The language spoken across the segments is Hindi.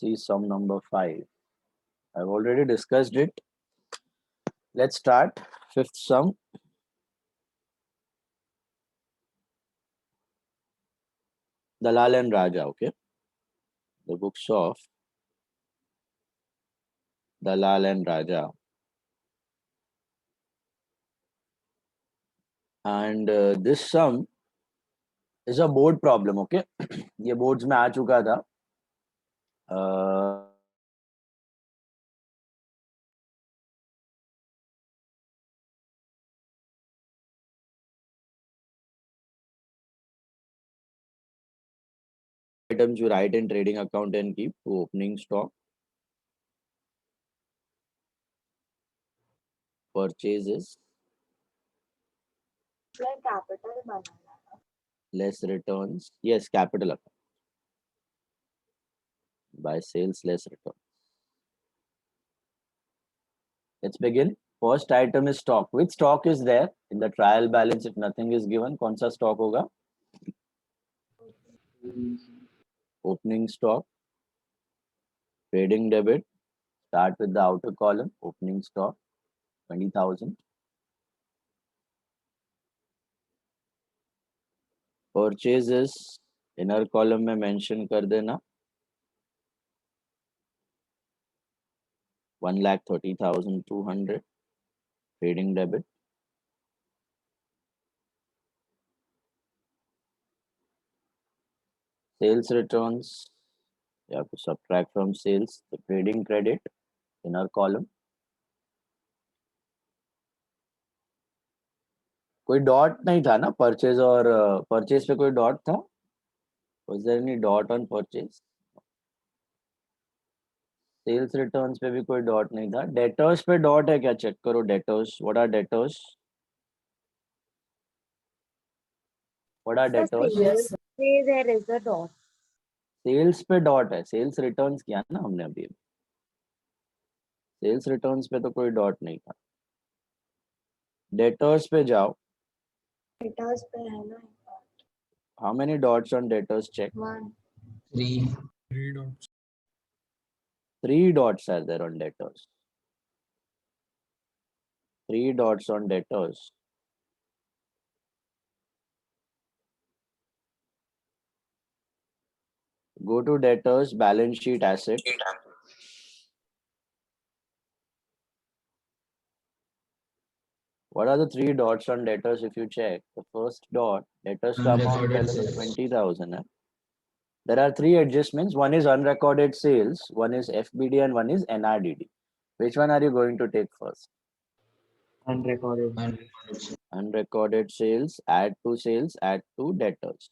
see sum number 5. I've already discussed it. Let's start. Fifth sum. Dalal and Raja, okay? The books of Dalal and Raja. And this sum is a board problem, okay? ये boards में आ चुका था. Items you write in trading account and keep to opening stock. Purchases. capital banana. Less returns. Yes, capital account. By sales, less return. Let's begin. First item is stock. Which stock is there in the trial balance if nothing is given? कौन सा stock होगा? Opening stock. Trading debit. Start with the outer column. Opening stock. 20,000. Purchases. Inner column में mention कर देना. 1,30,200. Trading debit. Sales returns. You have to subtract from sales the trading credit. Inner column. कोई डॉट नहीं था ना परचेज और परचेज पे कोई डॉट था? Was there any dot on purchase? Sales returns पे भी कोई डॉट नहीं था. डेटर्स पे डॉट है क्या? चेक करो debtors. What are debtors? What are debtors? There is a dot. Sales पे डॉट है. सेल्स रिटर्न्स किया ना हमने अभी. सेल्स रिटर्न्स पे तो कोई डॉट नहीं था. डेटर्स पे जाओ. Debtors पे है ना. How many dots on debtors? Check. 1. 3 dots. 3 dots are there on debtors. 3 dots on debtors. Go to debtors, balance sheet, asset. What are the 3 dots on debtors if you check? The first dot, debtors का amount पहले तो 20,000 है. There are 3 adjustments. One is unrecorded sales, one is FBD and one is NRDD. Which one are you going to take first? Unrecorded. Unrecorded sales, add to debtors.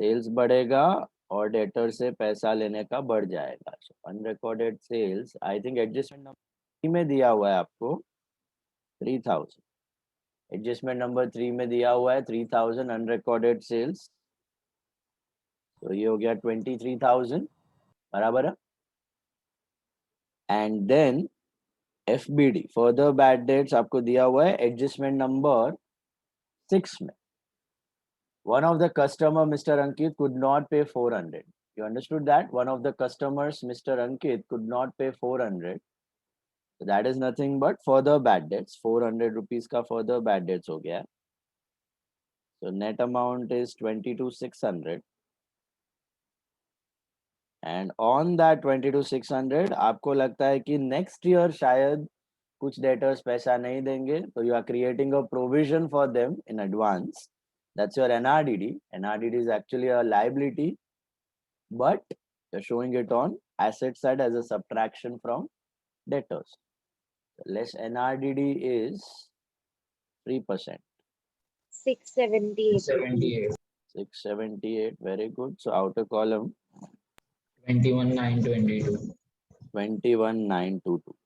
Sales बढ़ेगा और डेटर से पैसा लेने का बढ़ जाएगा. Unrecorded sales I think adjustment number 3 में दिया हुआ है आपको 3,000. एडजस्टमेंट नंबर 3 में दिया हुआ है 3,000 अनरिकॉर्डेड सेल्स. तो ये हो गया 23,000 बराबर है. And then FBD further bad debts आपको दिया हुआ है एडजस्टमेंट नंबर 6 में. One of the customer, Mr. Ankit, could not pay 400. You understood that? One of the customers, Mr. Ankit, could not pay 400. So that is nothing but further bad debts. 400 rupees का further bad debts हो गया. So net amount is 22,600. And on that 22,600, आपको लगता है कि next year शायद कुछ debtors पैसा नहीं देंगे. So you are creating a provision for them in advance. That's your NRDD. NRDD is actually a liability, but you're showing it on asset side as a subtraction from debtors. Less NRDD is 3%. 678. 678. Very good. So outer column 21,922. 21,922.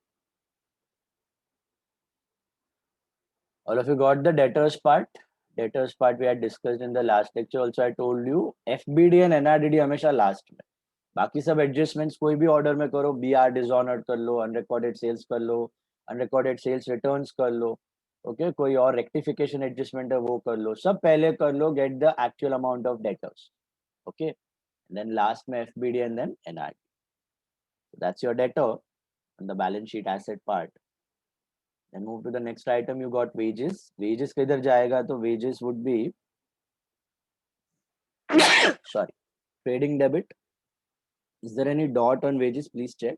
All of you got the debtors part? Debtors part we had discussed in the last lecture. Also I told you FBD and NRDD हमेशा last में. बाकी सब एडजस्टमेंट्स कोई भी ऑर्डर में करो. BR डिसऑनर्ड कर लो, अनरिकॉर्डेड सेल्स कर लो, अनरिकॉर्डेड सेल्स रिटर्न्स कर लो. ओके कोई और रेक्टिफिकेशन एडजस्टमेंट है वो कर लो. सब पहले कर लो. Get the actual amount of debtors. Okay then last में FBD and then NRDD. That's your debtor on the balance sheet asset part. Then move to the next item. You got wages. Wages किधर जाएगा? तो wages would be sorry, trading debit. Is there any dot on wages? Please check.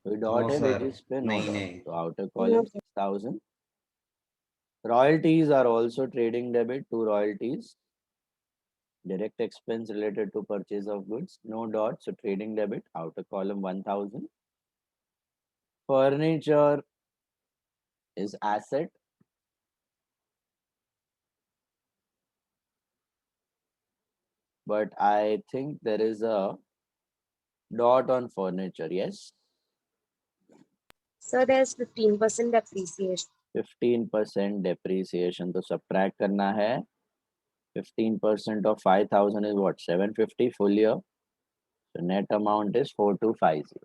कोई dot No, है sir. wages पे? No नहीं, dot. नहीं. So outer column 6,000. Royalties are also trading debit to royalties. Direct expense related to purchase of goods. No dot. So trading debit. Outer column 1,000. Furniture is asset. But I think there is a dot on furniture. Yes. So there's 15% depreciation. 15% depreciation. तो subtract करना है. 15% of 5,000 is what? 750 full year. So net amount is 4250.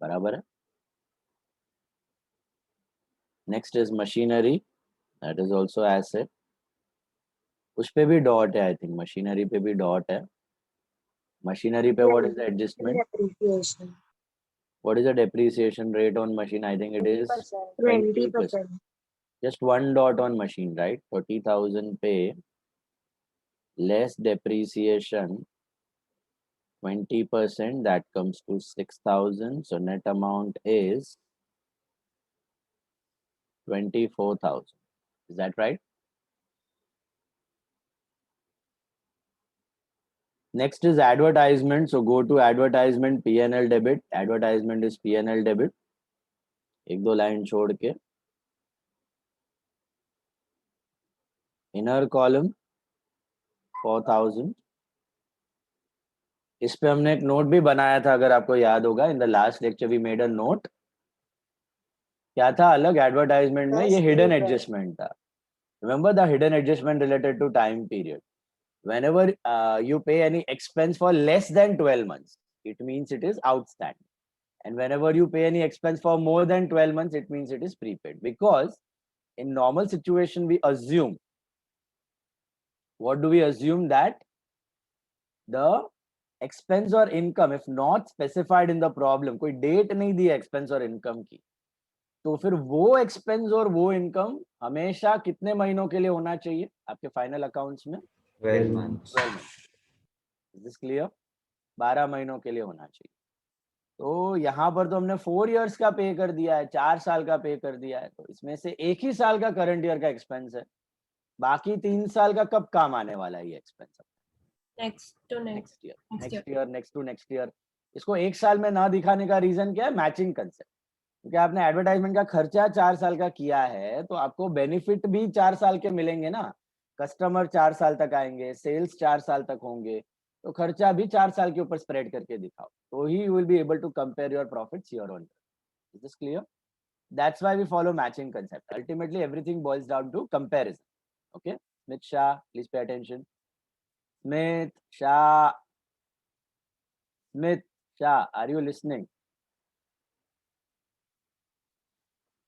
बराबर है. Next is machinery. That is also asset. उस पे भी dot है. I think machinery पे भी dot है. Machinery पे what is the adjustment? Depreciation. What is the depreciation rate on machine? I think it is 20%. just one dot on machine, right? 40,000 pay less depreciation 20%, that comes to 6,000. So net amount is 24,000. Is that right? Next is advertisement. So go to advertisement, P&L debit. Advertisement is P&L debit. एक दो लाइन छोड़ के. Inner column 4,000. इस पे हमने एक नोट भी बनाया था, अगर आपको याद होगा. In the last lecture we made a note. क्या था अलग एडवर्टाइजमेंट में? ये हिडन एडजस्टमेंट था. Remember the hidden adjustment related to time period. Whenever you pay any expense for less than 12 months, it means it is outstanding. And whenever you pay any expense for more than 12 months, it means it is prepaid. Because in normal situation, we assume, what do we assume? That the expense or income, if not specified in the problem, कोई date नहीं दी expense और income की, तो फिर वो expense और वो income हमेशा कितने महीनों के लिए होना चाहिए आपके final accounts में? 12 months. 12 months. Is this clear? 12 महीनों के लिए होना चाहिए. तो यहाँ पर तो हमने 4 years का पे कर दिया है, 4 साल का पे कर दिया है. तो इसमें से एक ही साल का करंट ईयर का एक्सपेंस है, बाकी 3 साल का कब काम आने वाला है ये expense? Next year, next to next year. इसको एक साल में ना दिखाने का रीजन क्या है? Matching concept. क्योंकि आपने एडवर्टाइजमेंट का खर्चा 4 साल का किया है, तो आपको बेनिफिट भी 4 साल के मिलेंगे ना. कस्टमर 4 साल तक आएंगे, सेल्स 4 साल तक होंगे, तो खर्चा भी 4 साल के ऊपर स्प्रेड करके दिखाओ, तो ही you will be able to compare your profits year on year. Is this clear? That's why we follow matching concept. Ultimately, everything boils down to comparison. Okay, Smith Shah, please pay attention. Smith Shah, are you listening?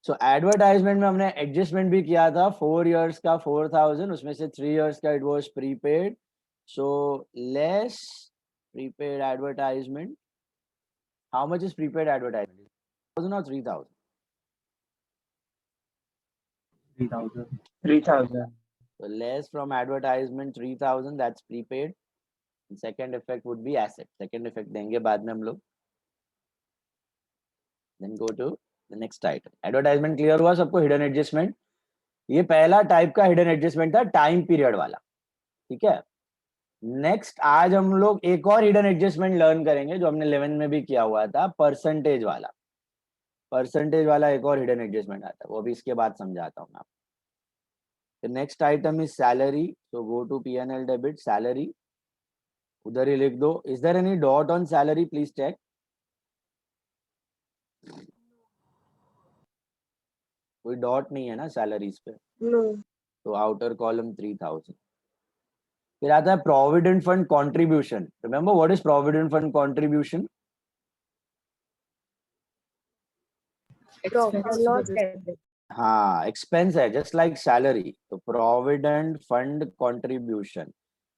So advertisement में हमने adjustment भी किया था. 4 years का 4,000, उसमें से 3 years का it was prepaid. So less prepaid advertisement. How much is prepaid advertisement? 1,000 or 3,000? 3,000. So less from advertisement 3,000, that's prepaid. And second effect would be asset. Second effect देंगे बाद में हम लोग. Then go to the next item. Advertisement clear हुआ सबको? Hidden adjustment. ये पहला टाइप का hidden adjustment था, टाइम पीरियड वाला. ठीक है. नेक्स्ट आज हम लोग एक और हिडन एडजस्टमेंट लर्न करेंगे, जो हमने 11 में भी किया हुआ था, परसेंटेज वाला. परसेंटेज वाला एक और हिडन एडजस्टमेंट आता है, वो भी इसके बाद समझाता हूँ आपको. The next item is salary. So go to P&L debit, salary. उधर ही लिख दो. Is there any dot on salary? Please check. कोई डॉट नहीं है ना सैलरीज पे? No. तो आउटर कॉलम 3,000. फिर आता है provident fund contribution. Remember what is provident fund contribution? Profit and loss debit. हाँ, एक्सपेंस है जस्ट लाइक सैलरी. तो प्रोविडेंट फंड कंट्रीब्यूशन,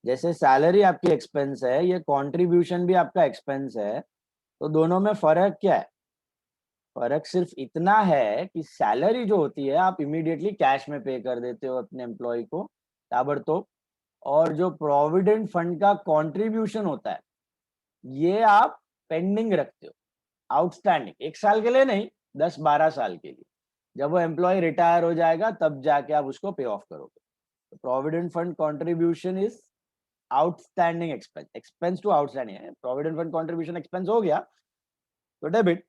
जैसे सैलरी आपकी एक्सपेंस है, ये कंट्रीब्यूशन भी आपका एक्सपेंस है. तो दोनों में फर्क क्या है? फर्क सिर्फ इतना है कि सैलरी जो होती है आप इमीडिएटली कैश में पे कर देते हो अपने एम्प्लॉय को ताबड़तोड़, और जो प्रोविडेंट फंड का कंट्रीब्यूशन होता है ये आप पेंडिंग रखते हो, आउटस्टैंडिंग, 1 साल के लिए नहीं, 10-12 साल के लिए. जब वो एम्प्लॉय रिटायर हो जाएगा तब जाके आप उसको पे ऑफ करोगे. तो provident fund contribution is outstanding expense, expense to outstanding है. प्रोविडेंट फंड कंट्रीब्यूशन एक्सपेंस हो गया तो डेबिट.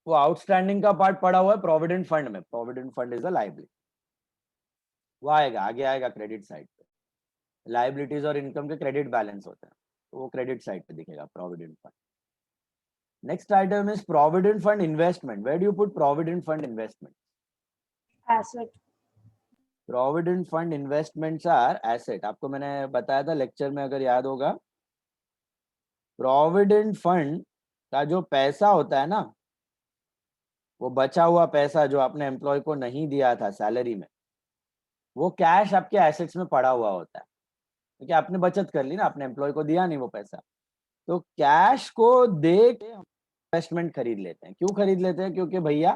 वो आउटस्टैंडिंग का पार्ट पड़ा हुआ है प्रोविडेंट फंड में. Provident fund is a liability. वो आएगा, आगे आएगा क्रेडिट साइड पे. लायबिलिटीज और इनकम के क्रेडिट बैलेंस होते हैं, तो वो क्रेडिट साइड पे दिखेगा provident fund. Next item is provident fund investment. Where do you put provident fund investment? Asset. Provident fund investments are asset. आपको मैंने बताया था लेक्चर में, अगर याद होगा. प्रोविडेंट फंड का जो पैसा होता है ना, वो बचा हुआ पैसा जो आपने एम्प्लॉय को नहीं दिया था सैलरी में, वो कैश आपके एसेट्स में पड़ा हुआ होता है, क्योंकि आपने बचत कर ली ना, आपने एम्प्लॉय को दिया नहीं वो पैसा. तो कैश को दे के इन्वेस्टमेंट खरीद लेते हैं. क्यों खरीद लेते हैं? क्योंकि भैया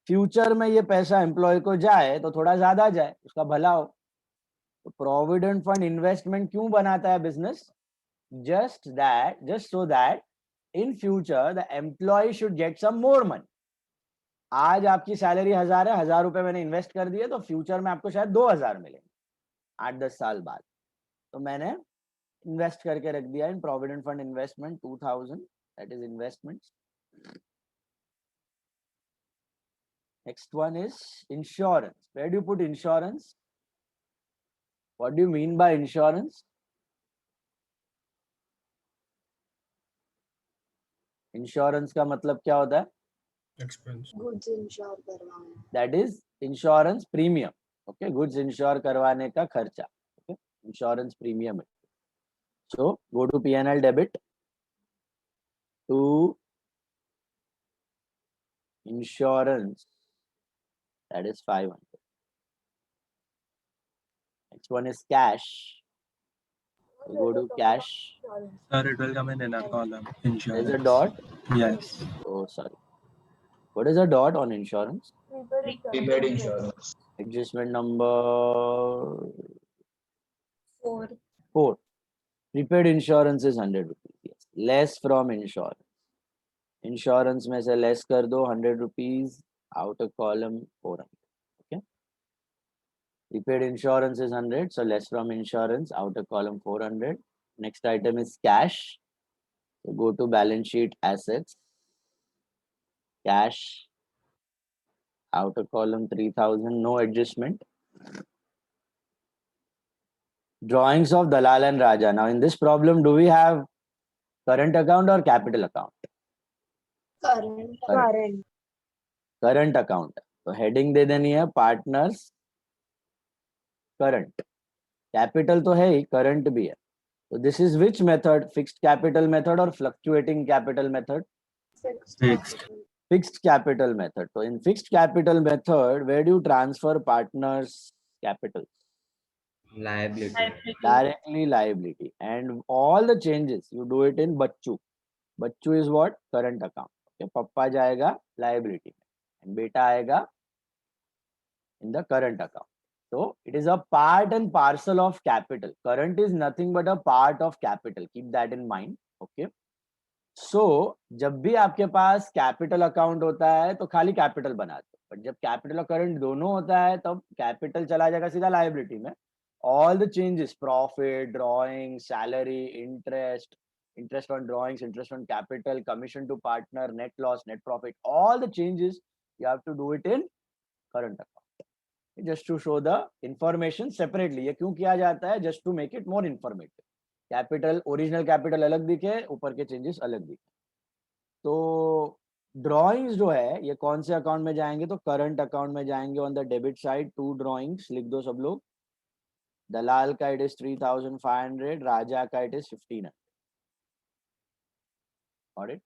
फ्यूचर में ये पैसा एम्प्लॉय को जाए तो थोड़ा ज्यादा जाए, उसका भला हो. तो प्रोविडेंट फंड इन्वेस्टमेंट क्यों बनाता है business? Just so that in future the employee should get some more money. आज आपकी सैलरी 1000 है, 1000 रुपए मैंने इन्वेस्ट कर दिए, तो फ्यूचर में आपको शायद 2000 मिलेंगे 8-10 साल बाद. तो मैंने इन्वेस्ट करके रख दिया in provident fund investment 2000, that is investment. Next one is insurance. Where do you put insurance? What do you mean by insurance? Insurance का मतलब क्या होता है? Expense. Goods insure करवाना. That is insurance premium. Okay, goods insure करवाने का खर्चा. Okay, insurance premium. So go to P&L debit to insurance. That is 500. Next one is cash. So go to cash. Sir, it will come in another column. Insurance. There's a dot. Yes. Oh, sorry. What is a dot on insurance? Prepaid insurance. Adjustment number 4. 4. Prepaid insurance is 100 rupees. Yes. Less from insurance. Insurance में से less कर दो 100 rupees. Outer column 400. Okay. Prepaid insurance is 100. So less from insurance. Outer column 400. Next item is cash. So go to balance sheet assets. Cash. Outer column 3000. No adjustment. Drawings of Dalal and Raja. Now in this problem, do we have current account or capital account? Current. Current account. तो हेडिंग दे देनी है पार्टनर्स करंट. कैपिटल तो है ही, करंट भी है. तो this is which method? Fixed capital method और fluctuating capital method? Fixed. Fixed capital method. तो in fixed capital method where do you transfer partners capital? Liability. Directly liability. And all the changes you do it in Bachchu. Bachchu is what? Current account. Okay, पप्पा जाएगा liability में and बेटा आएगा in the current account. So it is a part and parcel of capital. Current is nothing but a part of capital. Keep that in mind. Okay. So जब भी आपके पास कैपिटल अकाउंट होता है तो खाली कैपिटल बनाते हो, बट जब कैपिटल और करंट दोनों होता है तब कैपिटल चला जाएगा सीधा लायबिलिटी में. All the changes, profit, drawing, salary, interest on drawings, interest on capital, commission to partner, net loss, net profit, all the changes you have to do it in current account. Just to show the information separately. ये क्यों किया जाता है? Just to make it more informative. Capital, original capital अलग दिखे, ऊपर के चेंजेस अलग दिखे. तो ड्रॉइंग्स जो है ये कौन से अकाउंट में जाएंगे? तो करंट अकाउंट में जाएंगे. On the debit side 2 drawings लिख दो सब लोग. दलाल का इट इज 3500, राजा का it is 1500. Got it?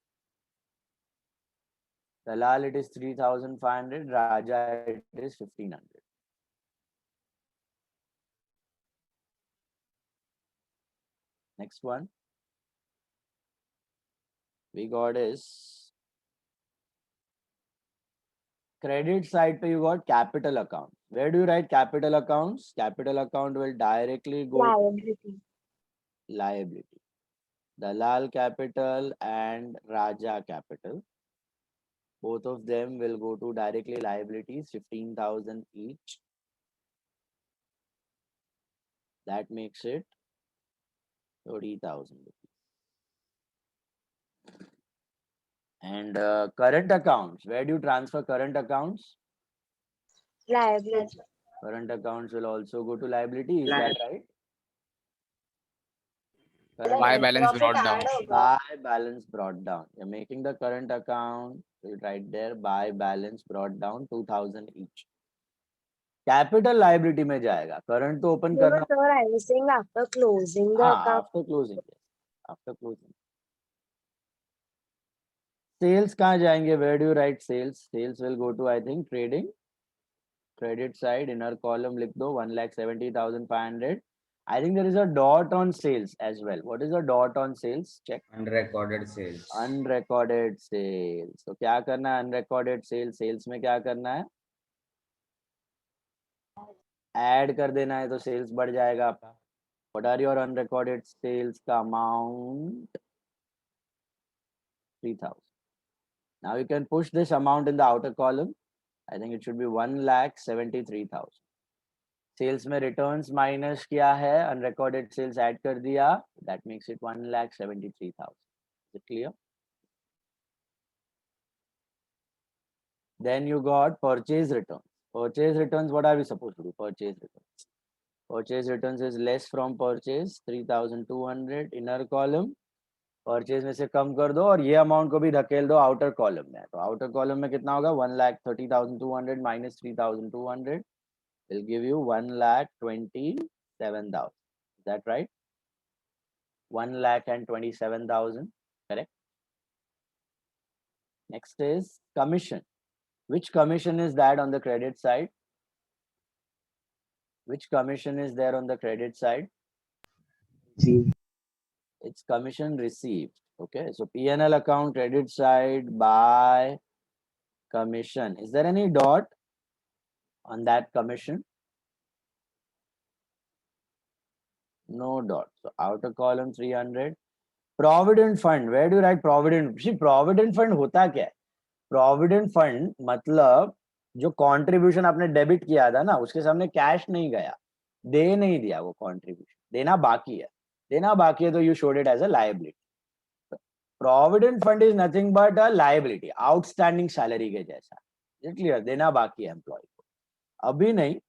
Dalal it is 3,500, Raja it is 1,500. Next one we got is credit side pe you got capital account. Where do you write capital accounts? Capital account will directly go Liability. liability. Dalal capital and Raja capital. Both of them will go to directly liabilities, 15,000 each. That makes it 30,000 rupees. And current accounts, where do you transfer current accounts? Liability. Current accounts will also go to liability. Is that right? Current By Net balance profit brought down. add होगा. by balance brought down. You're making the current account, you write there by balance brought down 2,000 each. Capital liability में जाएगा. Current तो open No, करना. but sir, I was saying after closing the account. After closing. After closing. Sales कहाँ जाएंगे? Where do you write sales? Sales will go to I think trading. Credit side inner column लिख दो 1,70,500. I think there is a dot on sales as well. What is a dot on sales? Check. Unrecorded sales. Unrecorded sales. तो क्या करना है unrecorded sales? Sales में क्या करना है? Add कर देना है तो sales बढ़ जाएगा आपका. What are your unrecorded sales का amount? 3,000. Now you can push this amount in the outer column. I think it should be 1,73,000. Sales में returns minus किया है, unrecorded sales add कर दिया. That makes it 1,73,000. Is it clear? Then you got purchase returns. Purchase returns, what are we supposed to do? Purchase returns. Purchase returns is less from purchase, 3,200 inner column. Purchase में से कम कर दो और ये amount को भी धकेल दो outer column में. तो outer column में कितना होगा? 1,30,200 minus 3,200 will give you 1,27,000. Is that right? 1,27,000. Correct. Next is commission. Which commission is that on the credit side? Which commission is there on the credit side? It's commission received. Okay, so P&L account credit side by commission. Is there any dot on that commission? No dot. So outer column 300. Provident fund. Where do you write provident? See, provident fund होता क्या है? Provident fund मतलब जो contribution आपने debit किया था ना, उसके सामने cash नहीं गया, दे नहीं दिया वो contribution, देना बाकी है. देना बाकी है तो you showed it as a liability. Provident fund is nothing but a liability, outstanding salary के जैसा. Is it clear? देना बाकी है employee को. अभी नहीं,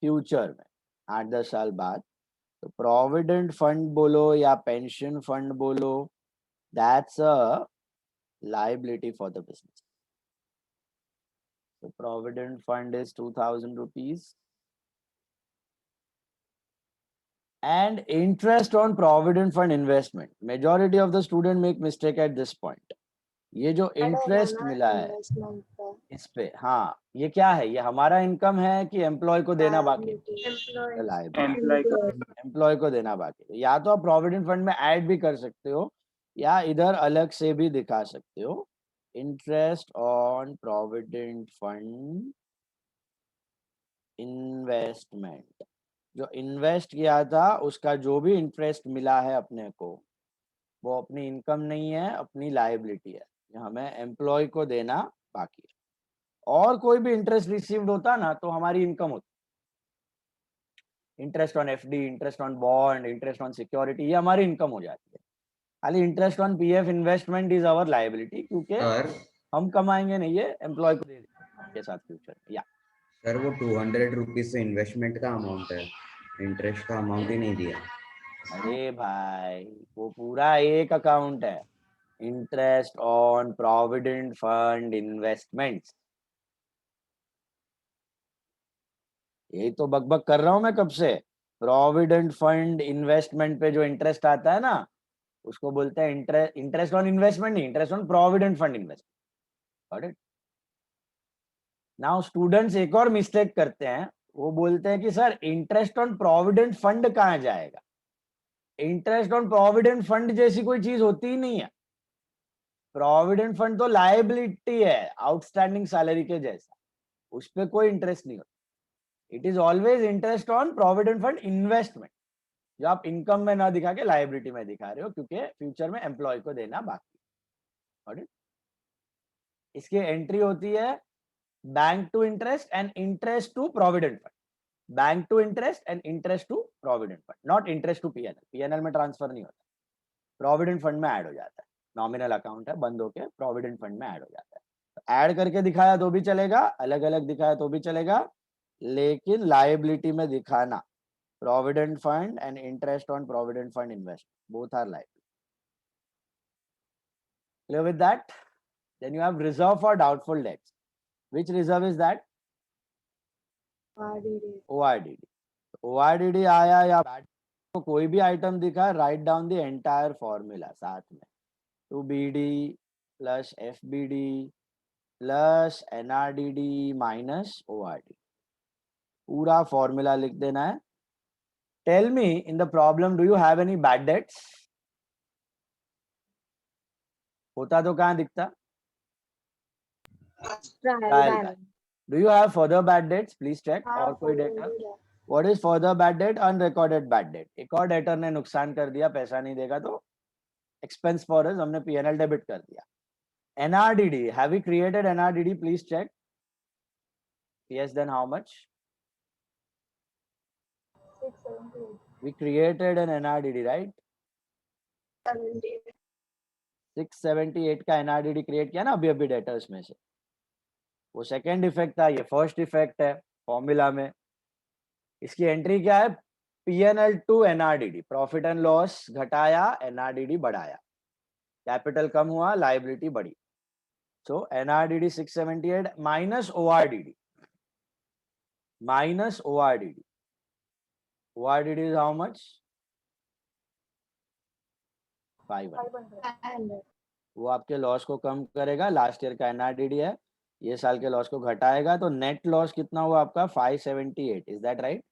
future में 8-10 साल बाद. तो provident fund बोलो या pension fund बोलो, that's a liability for the business. So provident fund is 2,000 rupees. And interest on provident fund investment. Majority of the student make mistake at this point. ये जो interest मिला है Investment पर. इस पे, हाँ, ये क्या है? ये हमारा income है कि employee को देना बाकी है? Employee. Liability. Employee को देना बाकी है. या तो आप provident fund में add भी कर सकते हो या इधर अलग से भी दिखा सकते हो. Interest on provident fund investment. जो इन्वेस्ट किया था उसका जो भी इंटरेस्ट मिला है अपने को, वो अपनी इनकम नहीं है, अपनी लायबिलिटी है, हमें एम्प्लॉय को देना बाकी है. और कोई भी इंटरेस्ट रिसीव्ड होता ना तो हमारी इनकम होती. Interest on FD, interest on bond, interest on security, ये हमारी इनकम हो जाती है. खाली interest on PF investment is our liability, क्योंकि हम कमाएंगे नहीं, ये एम्प्लॉय को दे के साथ फ्यूचर. या सर वो 200 रुपीज से इन्वेस्टमेंट का अमाउंट है, इंटरेस्ट का अमाउंट ही नहीं दिया. अरे भाई वो पूरा एक अकाउंट है, interest on provident fund investments. यही तो बकबक कर रहा हूं मैं कब से. प्रोविडेंट फंड इन्वेस्टमेंट पे जो इंटरेस्ट आता है ना, उसको बोलते हैं इंटरेस्ट ऑन इन्वेस्टमेंट, नहीं, interest on provident fund investment. Got it? Now students एक और मिस्टेक करते हैं, वो बोलते हैं कि sir interest on provident fund कहाँ जाएगा? इंटरेस्ट ऑन प्रोविडेंट फंड जैसी कोई चीज होती ही नहीं है। प्रोविडेंट फंड तो लायबिलिटी है आउटस्टैंडिंग सैलरी के जैसा, उस पर कोई इंटरेस्ट नहीं होता। It is always interest on provident fund investment, जो आप इनकम में ना दिखा के लायबिलिटी में दिखा रहे हो, क्योंकि फ्यूचर में एम्प्लॉय को देना बाकी। इसकी एंट्री होती है bank to interest and interest to provident fund, bank to interest and interest to provident fund, not interest to PNL. PNL में ट्रांसफर नहीं होता, प्रोविडेंट फंड में ऐड हो जाता है। नॉमिनल अकाउंट है, बंद होके प्रोविडेंट फंड में ऐड हो जाता है। तो ऐड करके दिखाया तो भी चलेगा, अलग अलग दिखाया तो भी चलेगा, लेकिन लायबिलिटी में दिखाना provident fund and interest on provident fund invest, both are liability. Clear with that? Then you have reserve for doubtful debts. Which reserve is that? RDD. ORDD. ORDD आया या तो कोई भी आइटम दिखा, write down the entire formula साथ में, 2BD plus FBD plus NRDD minus ORD, पूरा फॉर्मूला लिख देना है। Tell me in the problem, do you have any bad debts? होता तो कहाँ दिखता? Trial Trial balance. Do you have further bad debts? Please check. और कोई data? What is further bad debt? Unrecorded bad debt. एक और डेटर ने नुकसान कर दिया, पैसा नहीं देगा तो expense for us, हमने P&L डेबिट कर दिया। NRDD, have we created NRDD? Please check. Yes, then how much? 678. We created an NRDD, right? 678 का NRDD क्रिएट किया ना अभी अभी डेटर्स में से। वो सेकेंड इफेक्ट था, ये फर्स्ट इफेक्ट है फॉर्मूला में। इसकी एंट्री क्या है? P&L to NRDD, profit and loss घटाया, NRDD बढ़ाया, कैपिटल कम हुआ, लायबिलिटी बढ़ी। So NRDD 678 minus ORDD, minus ORDD। ORDD is how much? 500। वो आपके लॉस को कम करेगा, लास्ट ईयर का NRDD है, ये साल के लॉस को घटाएगा, तो नेट लॉस कितना हुआ आपका? 578। Is that right?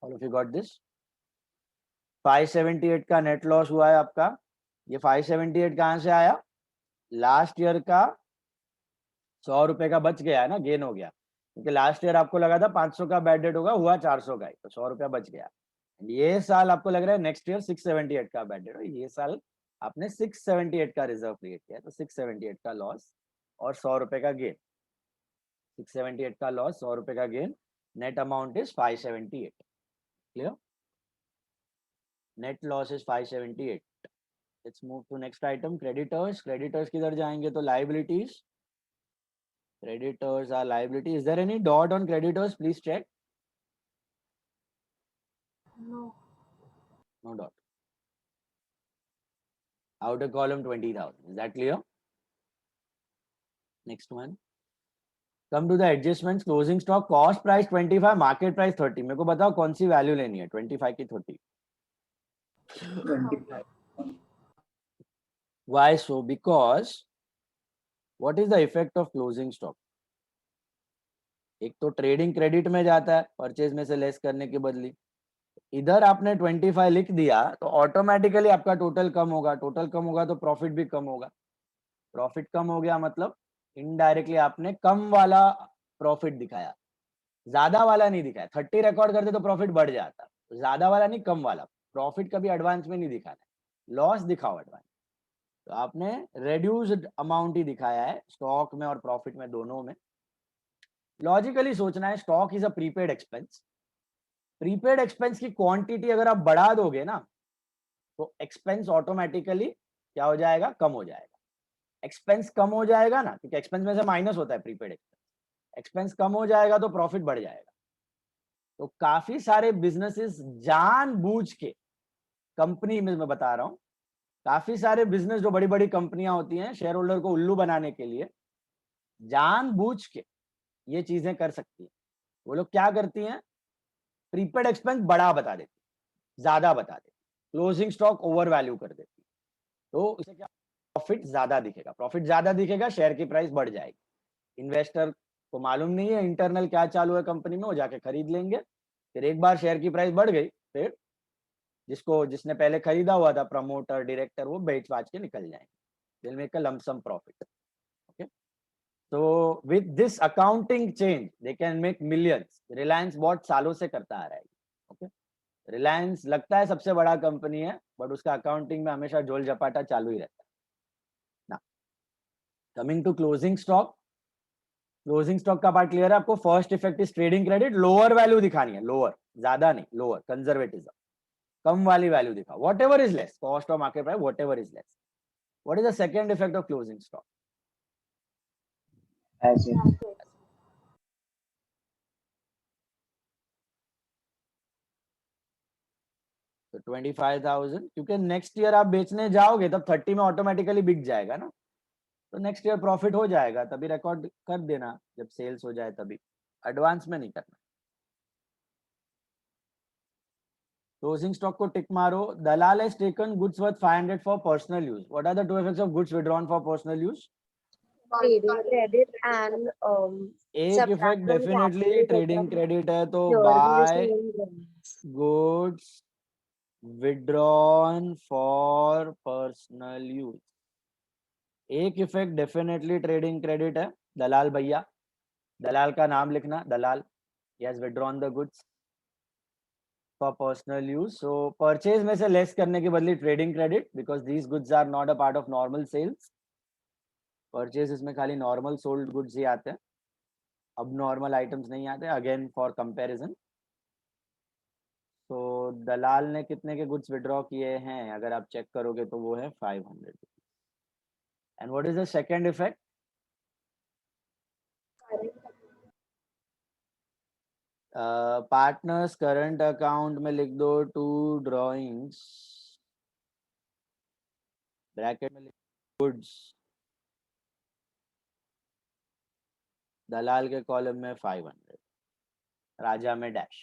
All of you got this? 578 का नेट लॉस हुआ है आपका। ये 578 कहां से आया? लास्ट ईयर का 100 रुपए का बच गया है ना, गेन हो गया, क्योंकि लास्ट ईयर आपको लगा था 500 का बैड डेट होगा, हुआ 400 का ही, तो 100 रुपया बच गया। ये साल आपको लग रहा है नेक्स्ट ईयर 678 का बैड डेट, ये साल आपने 678 का रिजर्व क्रिएट किया, तो 678 का लॉस और 100 रुपए का गेन। 678 का लॉस, 100 रुपए का gain, net amount is 578। Clear? Net loss is 578। Let's move to next item, creditors. Creditors किधर जाएंगे? तो liabilities. Creditors are liability. Is there any dot on creditors? Please check. No. No dot. Outer column 20,000. Is that clear? Next one. Come to the adjustments. Closing stock, cost price 25, market price 30. मेरे को बताओ कौन सी वैल्यू लेनी है, 25 की 30? 25। Why so? Because what is the effect of closing stock? एक तो ट्रेडिंग क्रेडिट में जाता है परचेज में से लेस करने की बदली, इधर आपने 25 लिख दिया तो ऑटोमेटिकली आपका टोटल कम होगा, टोटल कम होगा तो प्रॉफिट भी कम होगा, प्रॉफिट कम हो गया मतलब इनडायरेक्टली आपने कम वाला प्रॉफिट दिखाया, ज्यादा वाला नहीं दिखाया। 30 रिकॉर्ड करते तो प्रॉफिट बढ़ जाता, ज्यादा वाला नहीं, कम वाला। प्रॉफिट कभी एडवांस में नहीं दिखाना, लॉस दिखाओ एडवांस। तो आपने रेड्यूस्ड अमाउंट ही दिखाया है स्टॉक में और प्रॉफिट में, दोनों में। लॉजिकली सोचना है, stock is a prepaid expense. Prepaid expense की क्वांटिटी अगर आप बढ़ा दोगे ना तो एक्सपेंस ऑटोमेटिकली क्या हो जाएगा? कम हो जाएगा। एक्सपेंस कम हो जाएगा ना, क्योंकि एक्सपेंस में से माइनस होता है प्रीपेड एक्सपेंस। एक्सपेंस कम हो जाएगा तो प्रॉफिट बढ़ जाएगा। तो काफी सारे बिजनेसेस जानबूझ के, कंपनी में मैं बता रहा हूं, काफी सारे बिजनेस जो बड़ी बड़ी कंपनियां होती हैं, शेयर होल्डर को उल्लू बनाने के लिए जानबूझ के ये चीजें कर सकती है। वो लोग क्या करती हैं? प्रीपेड एक्सपेंस बड़ा बता देती, ज्यादा बता देती, क्लोजिंग स्टॉक ओवर वैल्यू कर देती। तो इसे क्या प्रॉफिट ज्यादा दिखेगा, प्रॉफिट ज्यादा दिखेगा, शेयर की प्राइस बढ़ जाएगी। इन्वेस्टर को मालूम नहीं है इंटरनल क्या चालू है कंपनी में, वो जाके खरीद लेंगे। फिर एक बार शेयर की प्राइस बढ़ गई, फिर जिसने पहले खरीदा हुआ था, प्रमोटर, डायरेक्टर, वो बेच बाच के निकल जाएंगे। They'll make a lump sum profit. Okay. So with this accounting change, they can make millions. Reliance बहुत सालों से करता आ रहा है। Okay. रिलायंस लगता है सबसे बड़ा कंपनी है, बट उसका अकाउंटिंग में हमेशा झोल झपाटा चालू ही रहता है ना। Coming to closing stock, closing stock का पार्ट क्लियर है आपको। First effect is trading credit, lower value दिखानी है, लोअर, ज्यादा नहीं, लोअर, कंजर्वेटिज्म, कम वाली वैल्यू दिखा, what ever is less, cost of market price what ever is less. What is the second effect of closing stock? Assets. तो 25,000, क्योंकि नेक्स्ट ईयर आप बेचने जाओगे तब 30 में ऑटोमेटिकली बिक जाएगा ना, तो नेक्स्ट ईयर प्रॉफिट हो जाएगा, तभी रिकॉर्ड कर देना जब सेल्स हो जाए, तभी, एडवांस में नहीं करना। क्लोजिंग स्टॉक को टिक मारो। Dalal has taken goods worth 500 for personal use. What are the two effects of goods withdrawn for personal use? Trading credit and एक subtract effect from definitely capital trading income credit है, तो purely by selling brands. Goods withdrawn for personal use. एक इफेक्ट डेफिनेटली ट्रेडिंग क्रेडिट है। दलाल भैया, दलाल का नाम लिखना, Dalal, he has withdrawn the goods for personal use, so purchase में से लेस करने के बदले trading credit, because these goods are not a part of normal sales. Purchase इसमें खाली नॉर्मल सोल्ड गुड्स ही आते हैं, अब नॉर्मल आइटम्स नहीं आते, अगेन फॉर कंपैरिजन। तो दलाल ने कितने के गुड्स विड्रॉ किए हैं अगर आप चेक करोगे तो वो है 500। And what is the second effect? Partners current account में लिख दो टू ड्रॉइंग्स, ब्रैकेट में गुड्स, दलाल के कॉलम में 500, राजा में डैश,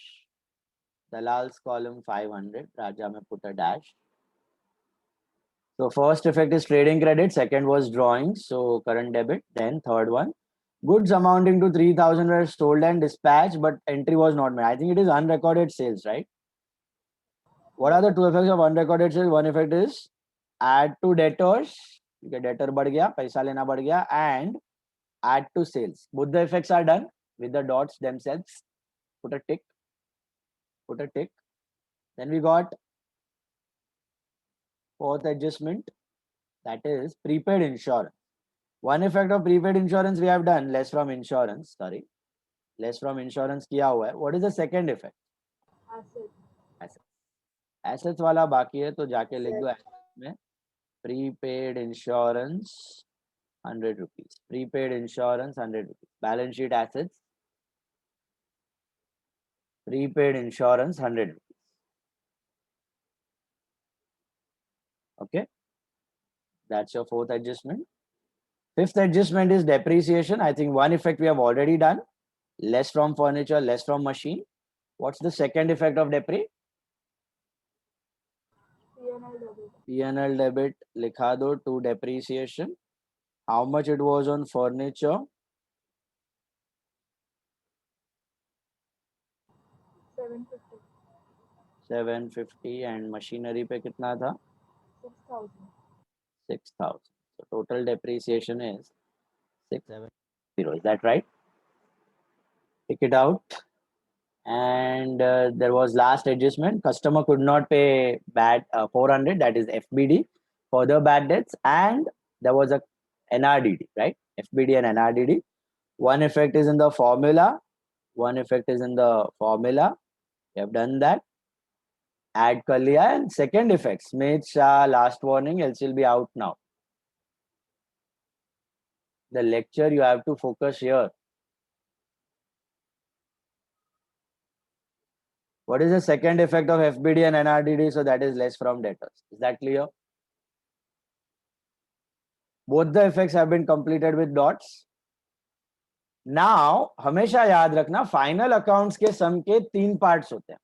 दलाल्स कॉलम 500, राजा में put a dash. So first effect is trading credit, second was drawings, so current debit, then third one, goods amounting to 3,000 were sold and dispatched, but entry was not made. I think it is unrecorded sales, right? What are the two effects of unrecorded sales? One effect is add to debtors, okay, debtor बढ़ गया, पैसा लेना बढ़ गया, and add to sales. Both the effects are done with the dots themselves. Put a tick, put a tick. Then we got fourth adjustment, that is prepaid insurance. One effect of prepaid insurance we have done, less from insurance, sorry, less from insurance किया हुआ है. What is the second effect? Assets. Assets वाला बाकी है, तो जाके लिख दो assets में prepaid insurance 100 rupees, prepaid insurance 100 rupees, balance sheet assets, prepaid insurance 100 rupees. Okay, that's your fourth adjustment. Fifth adjustment is depreciation. I think one effect we have already done, less from furniture, less from machine. What's the second effect of depre? P&L debit. P&L debit लिखा दो to depreciation. How much it was on furniture? 750. 750 and machinery पे कितना था? 6,000. 6,000. So total depreciation is 670. Is that right? Take it out. And there was last adjustment. Customer could not pay bad 400, that is FBD, further bad debts, and there was a NRDD, right? FBD and NRDD. One effect is in the formula. One effect is in the formula. We have done that. Add कर लिया. And second effect, Smith Shah last warning, else will be out now. The lecture you have to focus here. What is the second effect of FBD and NRDD? So that is less from debtors. Is that clear? Both the effects have been completed with dots. Now, हमेशा याद रखना, फाइनल अकाउंट्स के सम के 3 पार्ट्स होते हैं.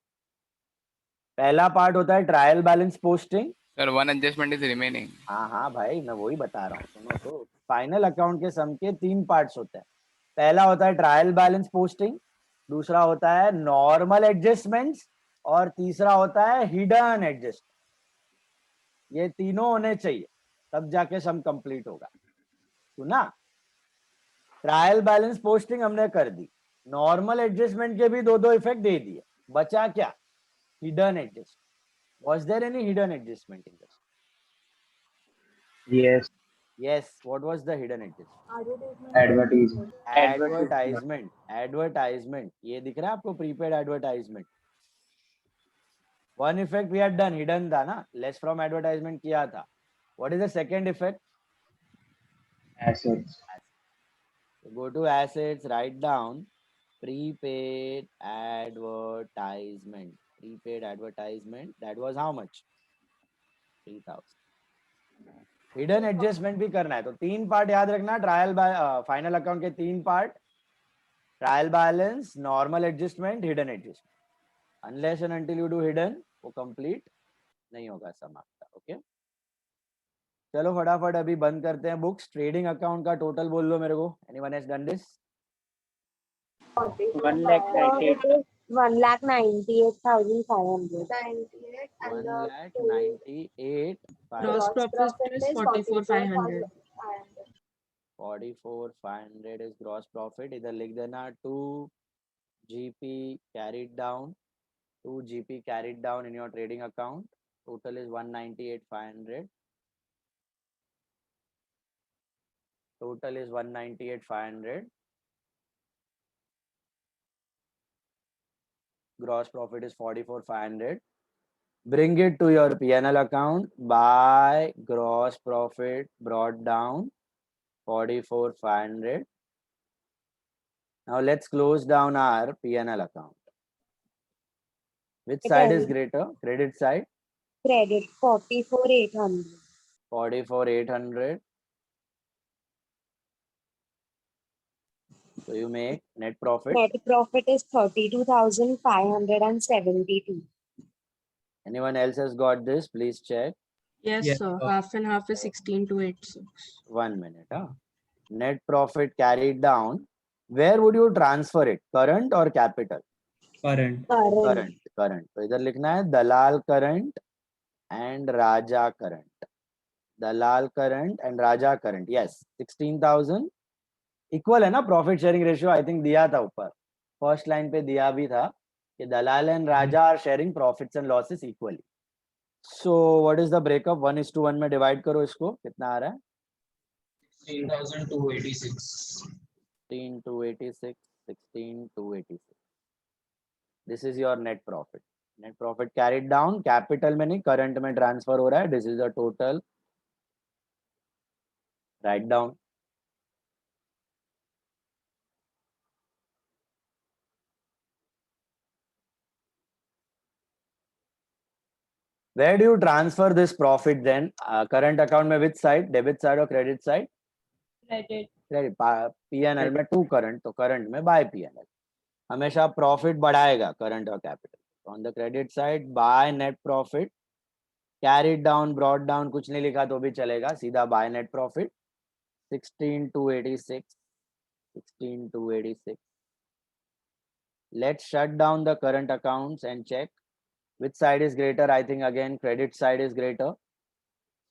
पहला पार्ट होता है trial balance posting, Sir, one adjustment is remaining. हाँ हाँ भाई, मैं वही बता रहा हूँ, सुनो तो। फाइनल अकाउंट के सम के 3 पार्ट्स होते हैं। पहला होता है ट्रायल बैलेंस पोस्टिंग, दूसरा होता है नॉर्मल एडजस्टमेंट्स, और तीसरा होता है हिडन एडजस्टमेंट। ये तीनों होने चाहिए, तब जाके सम कंप्लीट होगा। सुना? ट्रायल बैलेंस पोस्टिंग हमने कर दी, नॉर्मल एडजस्टमेंट के भी दो इफेक्ट दे दिए, बचा क्या? Hidden adjustment. Was there any hidden adjustment in this? Yes. Yes. What was the hidden adjustment? Advertisement. Advertisement. ये दिख रहा है आपको? Prepaid advertisement. One effect we had done, hidden था ना, लेस फ्रॉम एडवर्टाइजमेंट किया था। What is the second effect? Assets. Go to assets, write down prepaid advertisement. Prepaid advertisement, that was how much? 3000. Hidden adjustment भी करना है तो 3 पार्ट याद रखना। ट्रायल फाइनल अकाउंट के 3 part, trial balance, normal adjustment, hidden adjustment. Unless and until you do hidden, वो कंप्लीट नहीं होगा सम आपका। ओके, चलो फटाफट अभी बंद करते हैं बुक्स। ट्रेडिंग अकाउंट का टोटल बोल लो मेरे को। Anyone has done this? 1,98,500. 1,98,500. Gross profit is 44,500. 44,500 is gross profit. इधर लिख देना 2 GP carried down, 2 GP carried down in your trading account. Total is 198,500. Total is 198,500. Gross profit is 44,500. Bring it to your P&L account by gross profit brought down 44,500. Now let's close down our P&L account. Which side is greater? Credit side? Credit 44,800. 44,800. So you make net profit. Net profit is 32,572. Anyone else has got this? Please check. Yes, Yes, sir. sir. Half and half is 16,286. 1 minute. Net profit carried down. Where would you transfer it? Current or capital? Current. Current. Current. तो इधर लिखना है Dalal current and Raja current. Dalal current and Raja current. Yes, 16,000 equal है ना profit sharing ratio? I think दिया था ऊपर, फर्स्ट लाइन पे दिया भी था कि Dalal and Raja are sharing profits and losses equally. So what is the breakup? 1:1 में डिवाइड करो इसको, कितना आ रहा है? 16,286. 16,286. 16,286. This is your net profit. Net profit carried down, capital में नहीं करंट में ट्रांसफर हो रहा है। This is the total. Write down. Where do you transfer this profit then? Current account में which side? Debit side or credit side? Credit. Credit. P&L में to current, तो current में by P&L। हमेशा प्रॉफिट बढ़ाएगा करंट और capital. On the credit side by net profit, carried down brought down कुछ नहीं लिखा तो भी चलेगा, सीधा by net profit. 16,286. 16,286. Let's shut down the current accounts and check which side is greater. I think again credit side is greater.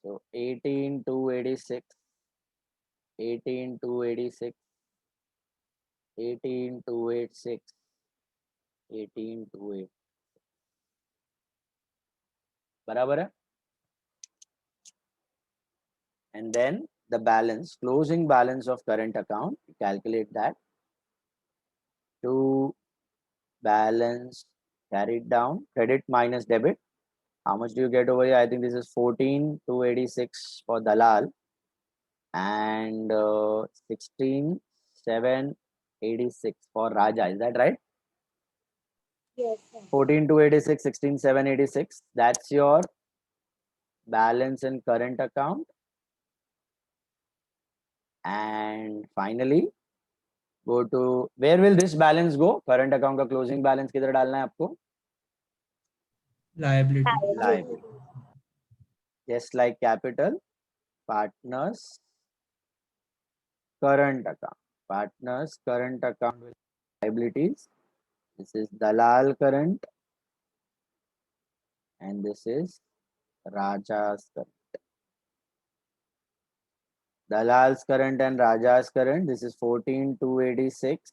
So 18,286. 18,286. 18,286. 18,286. बराबर है? And then the balance, closing balance of current account, calculate that. To balance carried down, credit minus debit. How much do you get over here? I think this is 14,286 for Dalal and 16,786 for Raja. Is that right? Yes, sir. 14,286, 16,786. That's your balance in current account. And finally, go to, where will this balance go? Current account का closing balance किधर डालना है आपको? Liability. Liability. just like capital, partners current account. Partners current account with liabilities. This is Dalal current, and this is Raja's current. Dalal's current and Raja's current. This is 14,286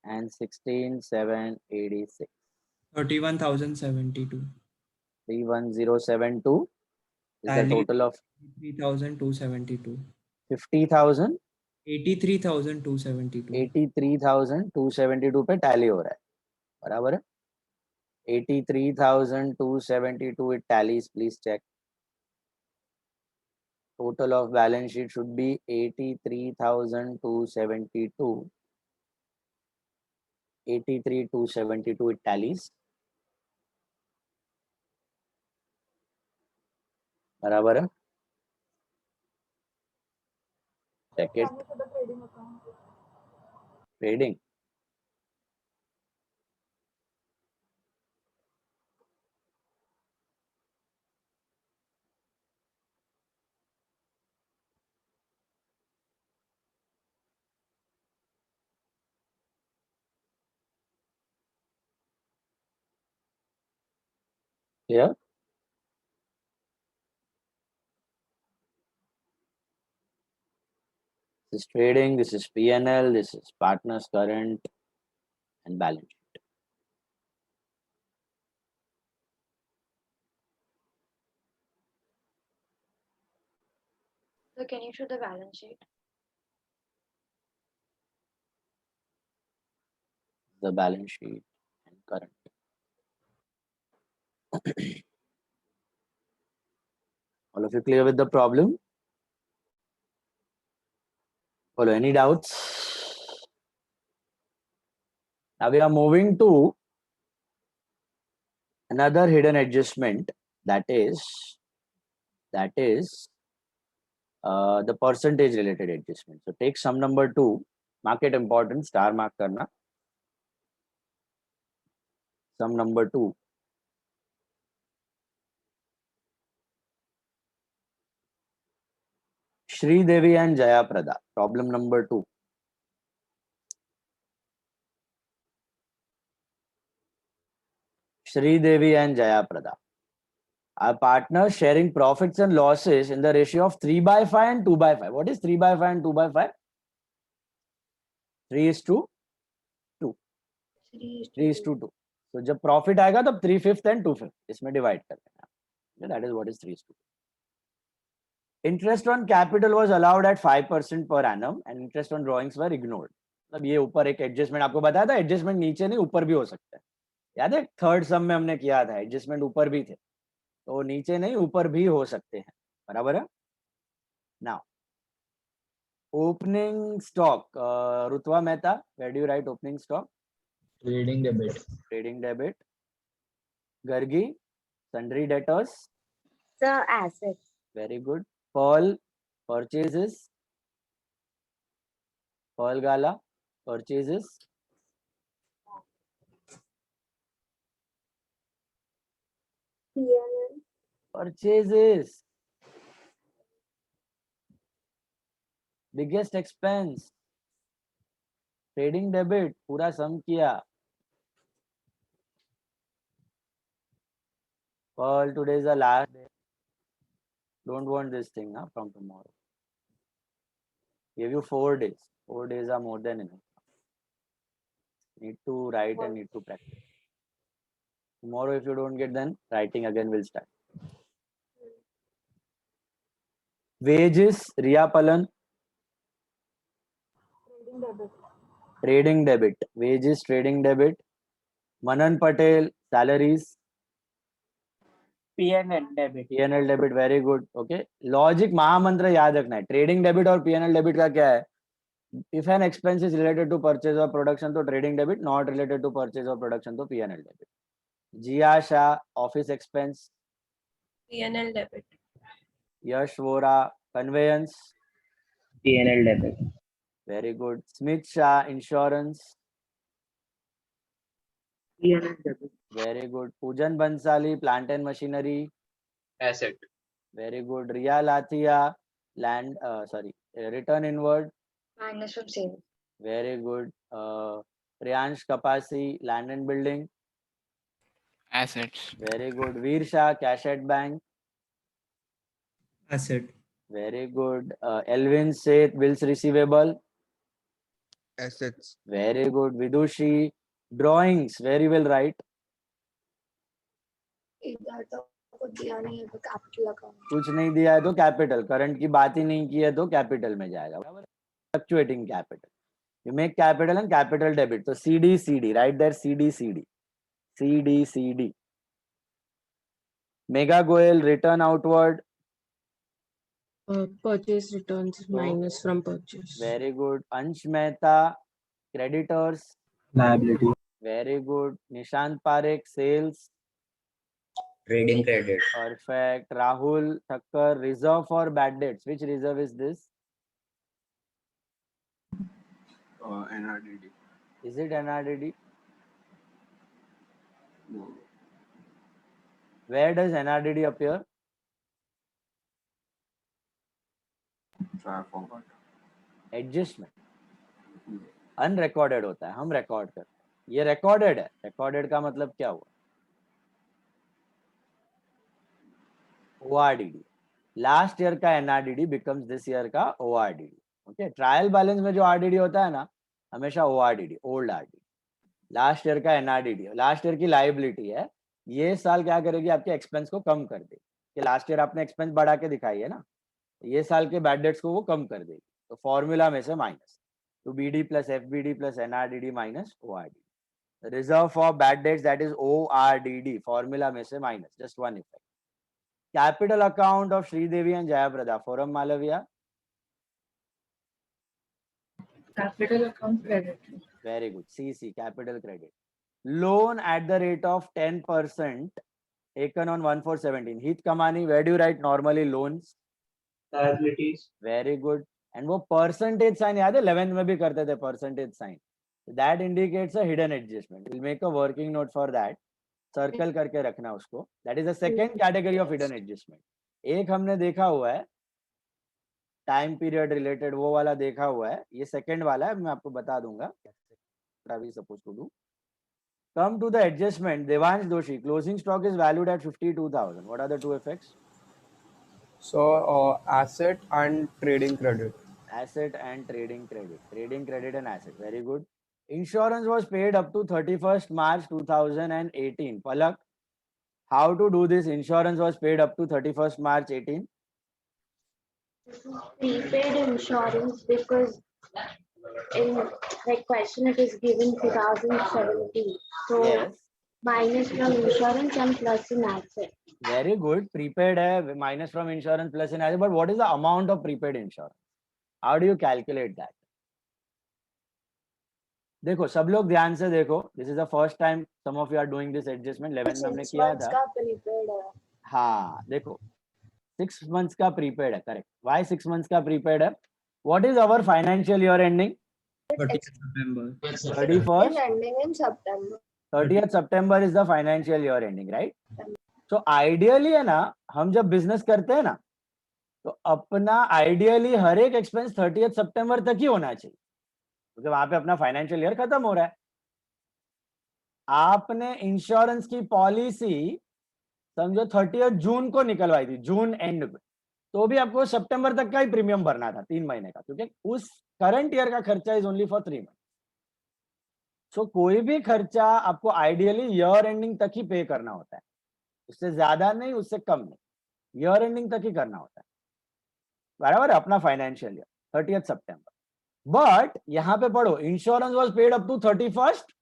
and 16,786. 31,072. 31072 is the Tally total of 3,272. 50,000. 83,272. 83,272 पे टैली हो रहा है, बराबर है. 83,272 it tallies. Please check. Total of balance sheet should be 83,272. 83,272 it tallies. बराबर है. Check it. How much for the trading account? Trading. Clear? This is trading, this is P&L, this is partners current and balance sheet. So can you show the balance sheet? The balance sheet and current. All of you clear with the problem? Follow any doubts? Now we are moving to another hidden adjustment, that is the percentage related adjustment. So take sum number 2, mark it important, star mark karna. Sum number 2. Shri Devi and Jaya Prada. Problem number 2. Shri Devi and Jaya Prada are partners sharing profits and losses in the ratio of 3/5 and 2/5. What is 3/5 and 2/5? 3:2. 3:2. So जब profit आएगा तब 3/5 and 2/5 इसमें divide कर देना. That is what is 3:2. Interest on capital was allowed at 5% per annum and interest on drawings were ignored. मतलब ये ऊपर एक एडजस्टमेंट आपको बताया था, एडजस्टमेंट नीचे नहीं ऊपर भी हो सकता है. याद है थर्ड सम में हमने किया था, एडजस्टमेंट ऊपर भी थे, तो नीचे नहीं ऊपर भी हो सकते हैं, बराबर है. Now opening stock, Rutva Mehta, where do you write opening stock? Trading debit. Trading debit. Gargi, sundry debtors. The assets. Very good. Pearl, purchases. Pearl Gala, purchases. P&L. Purchases. Biggest expense. Trading debit, पूरा sum किया. Pearl, today is the last day. Don't want this thing from tomorrow. Give you 4 days. 4 days are more than enough. Need to write and need to practice. Tomorrow, if you don't get, then writing again will start. Wages, Riya Palan. Trading debit. Trading debit. Wages, trading debit. Manan Patel, salaries. P&L debit. P&L debit, very good. Okay. Logic महामंत्र याद रखना है. Trading debit और P&L debit का क्या है? If an expense is related to purchase or production, तो trading debit. Not related to purchase or production, तो P&L debit. Jia Shah, office expense. P&L debit. Yash Vora, conveyance. P&L debit. Very good. Smith Shah, insurance. P&L debit. Very good. Pujan Bansali, plant and machinery. Asset. Very good. Ria Lathia, return inward. Minus from sales. Very good. Priyansh Kapasi, land and building. Assets. Very good. Veer Shah, cash at bank. Asset. Very good. Elvin Seth, bills receivable. Assets. Very good. Vidushi, drawings. Very well, right? इधर तो कुछ दिया नहीं है तो कैपिटल अकाउंट कुछ नहीं दिया है तो कैपिटल, करंट की बात ही नहीं की है तो कैपिटल में जाएगा, बराबर. Fluctuating capital, you make capital and capital debit, तो CD write there, CD. Megha Goyal, return outward. Purchase returns minus from purchase. Very good. Ansh Mehta, creditors. Liability. Very good. Nishant Parekh, sales. Trading credit. Perfect. Rahul Thakkar, reserve for bad debts. Which reserve is this? NRDD. Is it NRDD? No. Where does NRDD appear? Try forgot. Adjustment. Unrecorded होता है, हम रिकॉर्ड करते हैं. ये रिकॉर्डेड है. रिकॉर्डेड का मतलब क्या हुआ? ORDD. लास्ट ईयर का NRDD becomes this year का ORDD. ओके, ट्रायल बैलेंस में जो RDD होता है ना, हमेशा ORDD, old RDD. Last year का NRDD, लास्ट ईयर की लाइबिलिटी है, ये साल क्या करेगी, आपके एक्सपेंस को कम कर देगी. कि लास्ट ईयर आपने एक्सपेंस बढ़ा के दिखाई है ना, ये साल के बैड डेट्स को वो कम कर देगी. तो फॉर्मूला में से माइनस, तो BD plus FBD plus NRDD minus ORDD. Reserve for bad debts, that is ORDD, formula में से minus, just one effect. Capital account of Sridevi and Jayaprada, Forum Malavia. Capital account credit. Very good. CC, capital credit. Loan at the rate of 10% taken on 1/4/17. Heath Kamani, where do you write normally loans? Liabilities. Very good. And वो percentage sign याद है, 11th में भी करते थे percentage sign. That indicates a hidden adjustment. We'll make a working note for that. Circle करके रखना उसको. That is the second category of hidden adjustment. एक हमने देखा हुआ है टाइम पीरियड रिलेटेड, वो वाला देखा हुआ है. ये सेकेंड वाला है, मैं आपको बता दूंगा. Suppose to do. Come to the adjustment. Devansh Joshi, closing stock is valued at 52,000. What are the two effects? So asset and trading credit. Asset and trading credit. Trading credit and asset. Very good. Insurance was paid up to 31st March 2018. Palak, how to do this? Insurance was paid up to 31st March 18. Prepaid insurance because in like question it is given 2017. So Yes. minus from insurance and plus in asset. Very good. Prepaid hai, minus from insurance plus in asset. But what is the amount of prepaid insurance? How do you calculate that? देखो सब लोग ध्यान से देखो. This is the first time some of you are doing this adjustment. 11 में हमने किया था. का प्रीपेड है. हाँ देखो 6 months का प्रीपेड है. करेक्ट. व्हाई 6 months का प्रीपेड है? What is our financial year ending? 30th September. 31st. Ending in September. 30th September is the financial year ending, right? So ideally है ना, हम जब बिजनेस करते हैं ना, तो अपना आइडियली हर एक एक्सपेंस 30th September तक ही होना चाहिए, क्योंकि वहां पे अपना फाइनेंशियल ईयर खत्म हो रहा है. आपने इंश्योरेंस की पॉलिसी समझो 30th जून को निकलवाई थी, जून एंड में, तो भी आपको सितंबर तक का ही प्रीमियम भरना था, 3 महीने का, क्योंकि उस करंट ईयर का खर्चा इज ओनली फॉर 3 months. सो कोई भी खर्चा आपको आइडियली ईयर एंडिंग तक ही पे करना होता है, उससे ज्यादा नहीं, उससे कम नहीं, ईयर एंडिंग तक ही करना होता है, बराबर है. अपना financial year 30th September. But यहां पे पढ़ो, insurance was paid up to 31st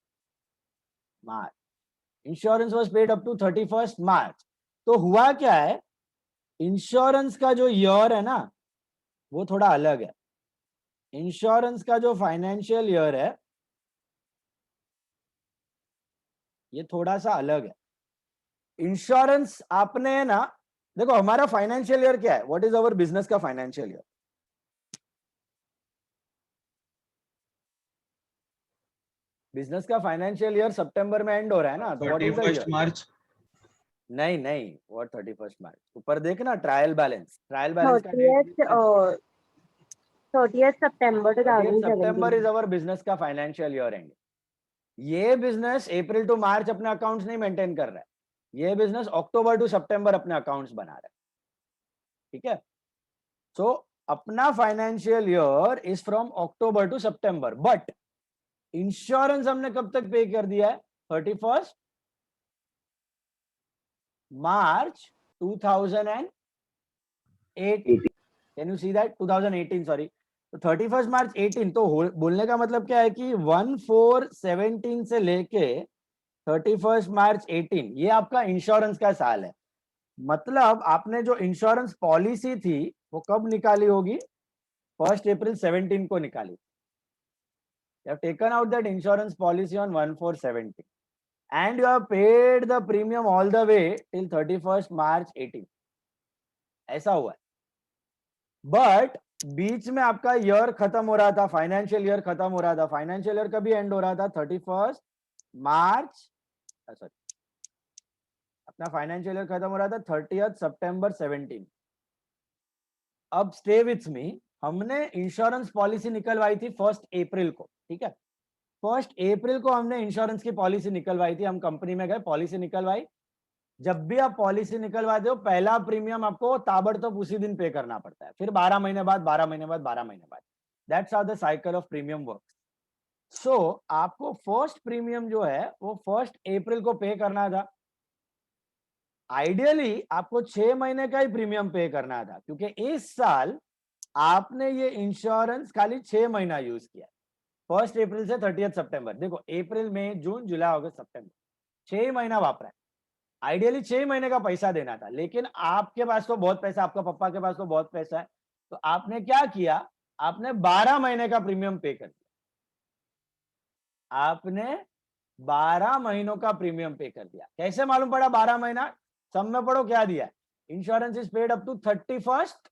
March. Insurance was paid up to 31st March. तो हुआ क्या है, इंश्योरेंस का जो ईयर है ना, वो थोड़ा अलग है. इंश्योरेंस का जो फाइनेंशियल ईयर है, ये थोड़ा सा अलग है. इंश्योरेंस आपने ना, देखो हमारा फाइनेंशियल ईयर क्या है, व्हाट इज अवर बिजनेस का फाइनेंशियल ईयर? बिजनेस का फाइनेंशियल ईयर सितंबर में एंड हो रहा है ना, तो what is the 31st March. नहीं नहीं, व्हाट 31st मार्च, ऊपर देखना ट्रायल बैलेंस का date 30th September 30th 2017. September is our business का फाइनेंशियल ईयर एंड। ये बिजनेस अप्रैल टू मार्च अपने अकाउंट्स नहीं मेंटेन कर रहा है, ये बिजनेस अक्टूबर टू सितंबर अपने अकाउंट्स बना रहा है, ठीक है। सो अपना financial year is from October to September, but insurance हमने कब तक पे कर दिया है? 31st March 2008। Can you see that? 2018 sorry, तो 31st मार्च 18। तो बोलने का मतलब क्या है कि 1/4/17 से लेके 31st मार्च 18 ये आपका इंश्योरेंस का साल है। मतलब आपने जो इंश्योरेंस पॉलिसी थी वो कब निकाली होगी? 1 अप्रैल 17 को निकाली। You have taken out that insurance policy on 1/4/17 and you have paid the premium all the way till 31st March 18। ऐसा हुआ है। बट बीच में आपका ईयर खत्म हो रहा था, फाइनेंशियल ईयर खत्म हो रहा था। फाइनेंशियल ईयर कभी एंड हो रहा था? 31st मार्च, सॉरी, अपना फाइनेंशियल ईयर खत्म हो रहा था 30th सितंबर 17। अब स्टे विथ मी, हमने इंश्योरेंस पॉलिसी निकलवाई थी 1 अप्रैल को, ठीक है। 1 अप्रैल को हमने इंश्योरेंस की पॉलिसी निकलवाई थी, हम कंपनी में गए, पॉलिसी निकलवाई। जब भी आप पॉलिसी निकलवाते हो पहला प्रीमियम आपको ताबड़तोड़ उसी दिन पे करना पड़ता है, फिर 12 महीने बाद 12 महीने बाद 12 महीने बाद। That's how the cycle of premium works. So आपको फर्स्ट प्रीमियम जो है वो 1 अप्रैल को पे करना था। आइडियली आपको 6 महीने का ही प्रीमियम पे करना था, क्योंकि इस साल आपने ये इंश्योरेंस खाली 6 महीना यूज किया, 1 अप्रैल से 30 सितंबर। देखो अप्रैल मई जून जुलाई अगस्त सितंबर 6 महीना वापरा है। आइडियली 6 महीने का पैसा देना था, लेकिन आपके पास तो बहुत पैसा, आपका पापा के पास तो बहुत पैसा है, तो आपने क्या किया? आपने 12 महीने का प्रीमियम पे कर दिया। आपने 12 महीनों का प्रीमियम पे कर दिया। कैसे मालूम पड़ा 12 महीना? सब में पढ़ो क्या दिया है। Insurance is paid up to 31st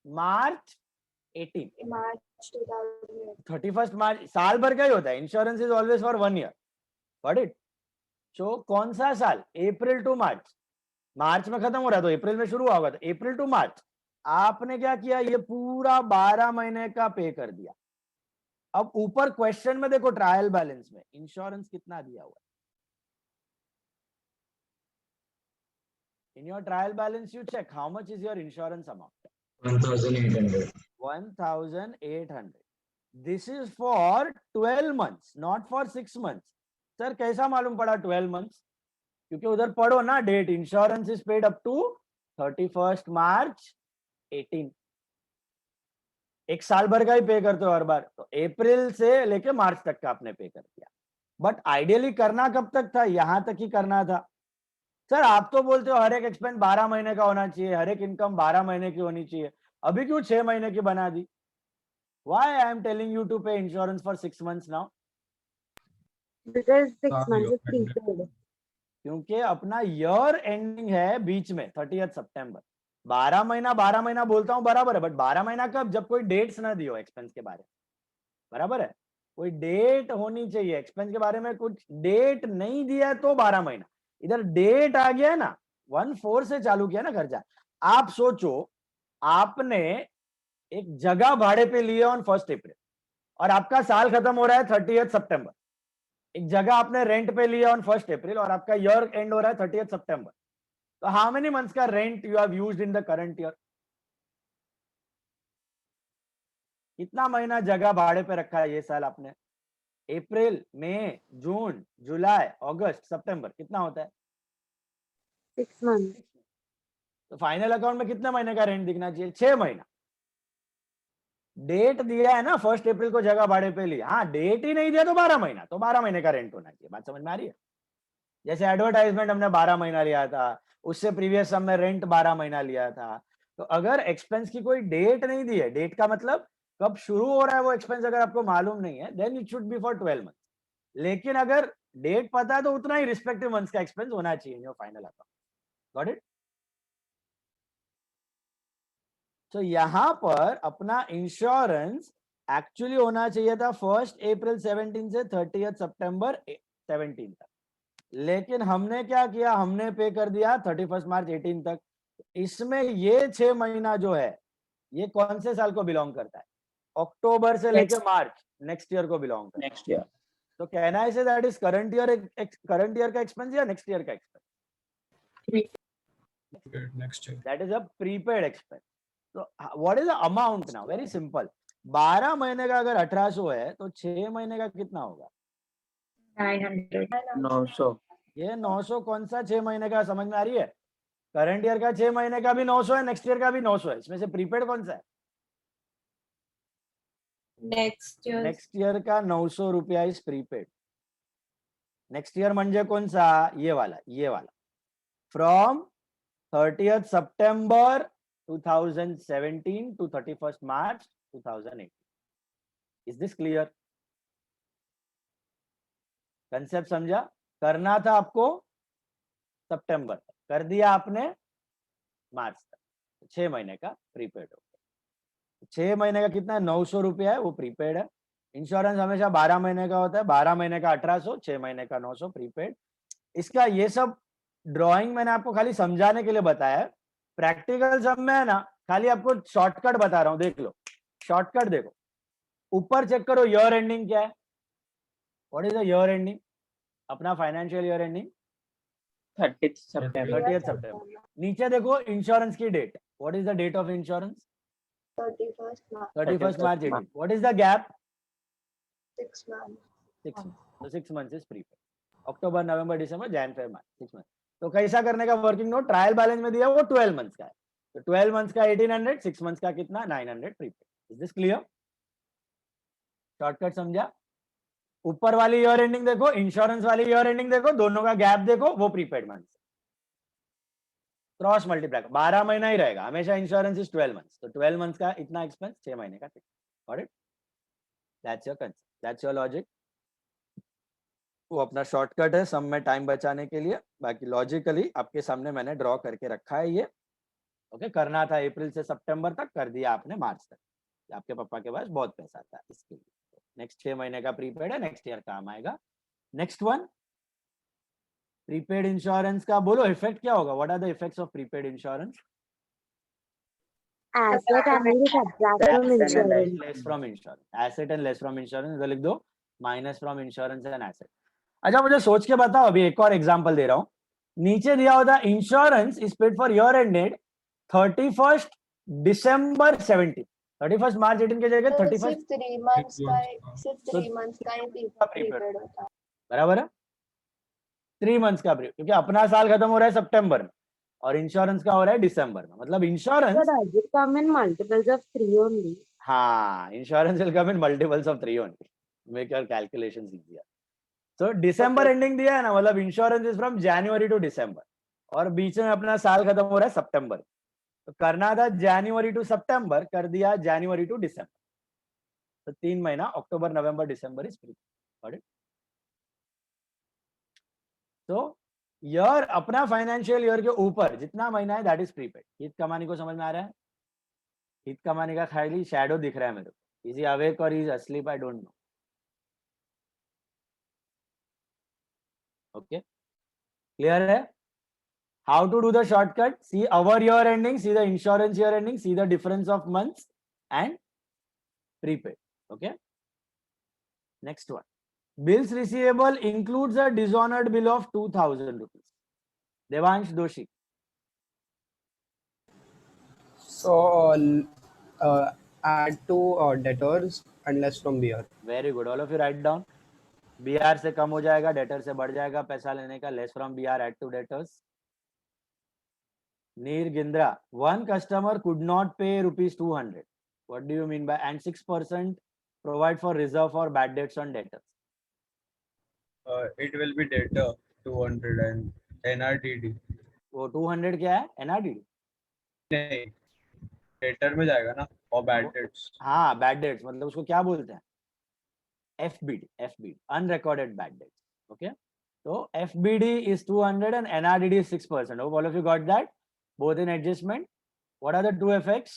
March 18। March 2008. 31st मार्च साल भर का ही होता है। Insurance is always for 1 year, got it. So कौन सा साल? अप्रैल टू मार्च। मार्च में खत्म हो रहा है तो अप्रैल में शुरू होगा, तो अप्रैल टू मार्च आपने क्या किया? ये पूरा 12 महीने का पे कर दिया। अब ऊपर क्वेश्चन में देखो, ट्रायल बैलेंस में इंश्योरेंस कितना दिया हुआ है। In your trial balance you check how much is your insurance amount. 1,800. 1,800। This is for 12 months, not for 6 months। Sir कैसा मालूम पड़ा 12 months? क्योंकि उधर पढ़ो ना date, insurance is paid up to 31st March 18। एक साल भर का ही पे करते हो हर बार, तो अप्रैल से लेके मार्च तक का आपने पे कर दिया। बट आइडियली करना कब तक था? यहां तक ही करना था। सर आप तो बोलते हो हर एक एक्सपेंस 12 महीने का होना चाहिए, हर एक इनकम 12 महीने की होनी चाहिए, अभी क्यों 6 महीने की बना दी? Why I am telling you to pay insurance for 6 months now? Because 6 months is prepaid. क्योंकि अपना ईयर एंडिंग है बीच में 30th सितंबर। 12 महीना बोलता हूं बराबर है, बट 12 महीना कब? जब कोई डेट्स ना दियो एक्सपेंस के बारे में, बराबर है। कोई डेट होनी चाहिए एक्सपेंस के बारे में, कुछ डेट नहीं दिया है तो 12 महीना। इधर डेट आ गया है ना, 1/4 से चालू किया ना खर्चा। आप सोचो आपने एक जगह भाड़े पे लिए ऑन 1 अप्रैल और आपका साल खत्म हो रहा है 30th सितंबर। एक जगह आपने रेंट पे लिया ऑन 1 अप्रैल और आपका ईयर एंड हो रहा है 30th सितंबर। तो हाउ मेनी मंथ्स का rent you have used in the current year? कितना महीना जगह भाड़े पे रखा है ये साल आपने? अप्रैल, मई, जून, जुलाई, अगस्त, सितंबर, कितना होता है? 6 months. तो फाइनल अकाउंट में कितने महीने का रेंट दिखना चाहिए? 6 महीना। डेट दिया है ना 1 अप्रैल को जगह भाड़े पे लिया, हाँ डेट ही नहीं दिया तो 12 महीना, तो 12 महीने का रेंट होना चाहिए। बात समझ में आ रही है? जैसे एडवर्टाइजमेंट हमने 12 महीना लिया था, उससे प्रीवियस हमने रेंट 12 महीना लिया था। तो अगर एक्सपेंस की कोई डेट नहीं दी है, डेट का मतलब कब शुरू हो रहा है वो एक्सपेंस अगर आपको मालूम नहीं है, then it should be for 12 months। लेकिन अगर डेट पता है तो उतना ही रिस्पेक्टिव मंथ्स का एक्सपेंस होना चाहिए in your final account, got it? तो यहां पर अपना इंश्योरेंस एक्चुअली होना चाहिए था 1 अप्रैल 17 से 30th सितंबर 17 तक। लेकिन हमने क्या किया, हमने पे कर दिया 31 मार्च 18 तक। इसमें ये 6 महीना जो है ये कौन से साल को बिलोंग करता है? अक्टूबर से लेकर मार्च नेक्स्ट ईयर को बिलोंग करता है। Next year. तो can I say that is current year का एक्सपेंस या नेक्स्ट ईयर का expense? Next year. That is a prepaid expense. तो what is the amount now? Very simple, 12 महीने का अगर 1800 है तो 6 महीने का कितना होगा? 900. 900. ये 900 कौन सा 6 महीने का, समझ में आ रही है? करंट ईयर का 6 महीने का भी 900 है, नेक्स्ट ईयर का भी 900 है। इसमें से प्रीपेड कौन सा है? Next year. नेक्स्ट ईयर का 900 रुपया इज प्रीपेड। नेक्स्ट ईयर म्हणजे कौन सा? ये वाला from 30th September 2017 to 31st March 2018. Is this clear? Concept समझा? करना था आपको सितंबर तक, कर दिया आपने मार्च तक, 6 महीने का प्रीपेड हो गया। 6 महीने का कितना है? 900 रुपया है, वो प्रीपेड है। इंश्योरेंस हमेशा 12 महीने का होता है, 12 महीने का 1800, 6 महीने का 900 प्रीपेड। इसका ये सब ड्राइंग मैंने आपको खाली समझाने के लिए बताया है। प्रैक्टिकल सब में है ना, खाली आपको शॉर्टकट बता रहा हूं, देख लो शॉर्टकट। देखो ऊपर चेक करो, ईयर एंडिंग क्या है? What is the year ending? अपना financial year ending 30th September. 30th September। नीचे देखो इंश्योरेंस की date, what is the date of insurance? 31st March. 31st March 18। What is the gap? 6 months. 6 months। तो 6 months इज prepaid. October, November, December, Jan, Feb, March, 6 months। तो कैसा करने का वर्किंग नोट? ट्रायल बैलेंस में दिया वो 12 months का है, तो 12 months का 1800, 6 months का कितना? 900 prepaid. Is this clear? Shortcut समझा? ऊपर वाली ईयर एंडिंग देखो, इंश्योरेंस वाली ईयर एंडिंग देखो, दोनों का गैप देखो, वो प्रीपेड मंथ क्रॉस मल्टीप्लाई 12 महीना ही रहेगा हमेशा। इंश्योरेंस इज 12 months, तो 12 months का इतना एक्सपेंस 6 महीने का। Got it? That's your concept, that's your logic. वो अपना शॉर्टकट है सम में टाइम बचाने के लिए, बाकी लॉजिकली आपके सामने मैंने ड्रॉ करके रखा है ये। ओके, करना था अप्रैल से सितंबर तक, कर दिया आपने मार्च तक। आपके पापा के पास बहुत पैसा था इसके लिए। नेक्स्ट 6 महीने का प्रीपेड है, नेक्स्ट ईयर काम आएगा। नेक्स्ट वन, प्रीपेड इंश्योरेंस का बोलो इफेक्ट क्या होगा? What are the effects of prepaid insurance? Asset and subtract from insurance. Less from insurance, asset and less from insurance. लिख दो minus from insurance and asset. अच्छा मुझे सोच के बताओ, अभी एक और एग्जांपल दे रहा हूं। नीचे दिया होता insurance is paid for year ended 31st December 17। 31st March 18 की जगह तो 31st, सिर्फ 3 months का सिर्फ 3 months का ही प्रीपेड होता है। बराबर है? 3 months का प्रीपेड, क्योंकि अपना साल खत्म हो रहा है सितंबर में और इंश्योरेंस का हो रहा है दिसंबर में। मतलब insurance, So does it come in multiples of 3 only? हाँ, insurance will come in multiples of 3 only, make your calculations easier. तो दिसंबर एंडिंग दिया है ना, मतलब insurance is from January to December, और बीच में अपना साल खत्म हो रहा है सितंबर। तो करना था जनवरी टू सितंबर, कर दिया जनवरी टू दिसंबर। तो 3 महीना अक्टूबर, नवंबर, दिसंबर इज प्रीपेड। तो ईयर, अपना फाइनेंशियल ईयर के ऊपर जितना महीना है दैट इज प्रीपेड। हित कमानी को समझ में आ रहा है? हित कमानी का खाली शैडो दिख रहा है मेरे को। इज ही अवेक और is asleep? I don't know. Okay, clear है? How to do the shortcut? See our year ending, see the insurance year ending, see the difference of months and prepaid. Okay. Next one. Bills receivable includes a dishonored bill of 2000 rupees. Devansh Doshi. So add to debtors and less from BR. Very good. All of you write down. BR से कम हो जाएगा, debtor से बढ़ जाएगा पैसा लेने का, less from BR, add to debtors. Neer Gindra, one customer could not pay rupees 200. What do you mean by? And 6% provide for reserve for bad debts on debtors. It will be debtor 200 and NRDD. वो 200 क्या है? NRDD? नहीं, debtor में जाएगा ना, और bad debts. हाँ, bad debts मतलब उसको क्या बोलते हैं? FBD, unrecorded bad debts. Okay, so FBD is 200 and NRDD is 6%. Hope all of you got that. Both in adjustment. What are the two effects?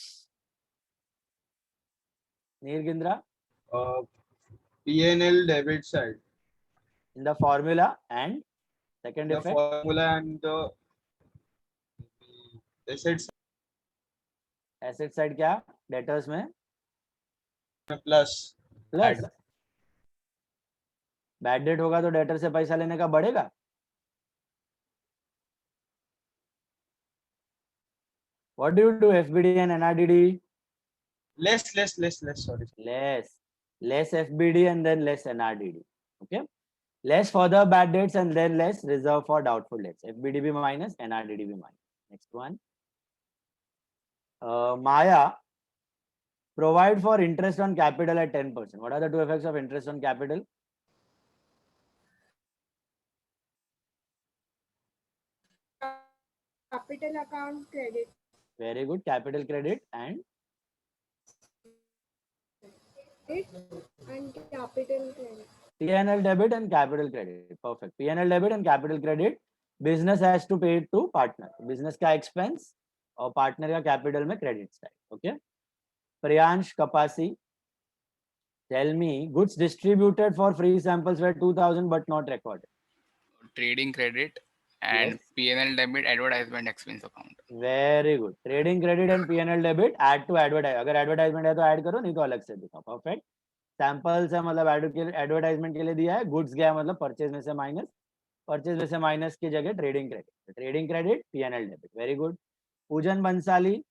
Neer Gindra? PNL debit side. In the formula and second The effect, formula and the assets asset side क्या, डेटर्स में plus plus, add. Bad debt होगा तो डेटर से पैसा लेने का बढ़ेगा. What do you do FBD and NRDD? Less. Sorry. Less FBD and then less NRDD. Okay. Less further bad debts and then less reserve for doubtful debts. FBD be minus, NRDD be minus. Next one. Maya, provide for interest on capital at 10%. What are the two effects of interest on capital? Capital account credit. Very good. Capital credit and And capital credit. P&L debit and capital credit. Perfect. P&L debit and capital credit. Business has to pay it to partner. Business का expense और partner का capital में credit side. Okay. Priyansh Kapasi, tell me, goods distributed for free samples were 2,000 but not recorded. Trading credit and Yes. P&L debit advertisement expense account. Very good. Trading credit and P&L debit add to advertise. अगर advertisement है तो add करो, नहीं तो अलग से दिखाओ. Perfect. Samples है मतलब advertisement के लिए दिया है. Goods गया मतलब purchase में से minus. Purchase में से minus की जगह trading credit. Trading credit, P&L debit. Very good. Pujan Bansali,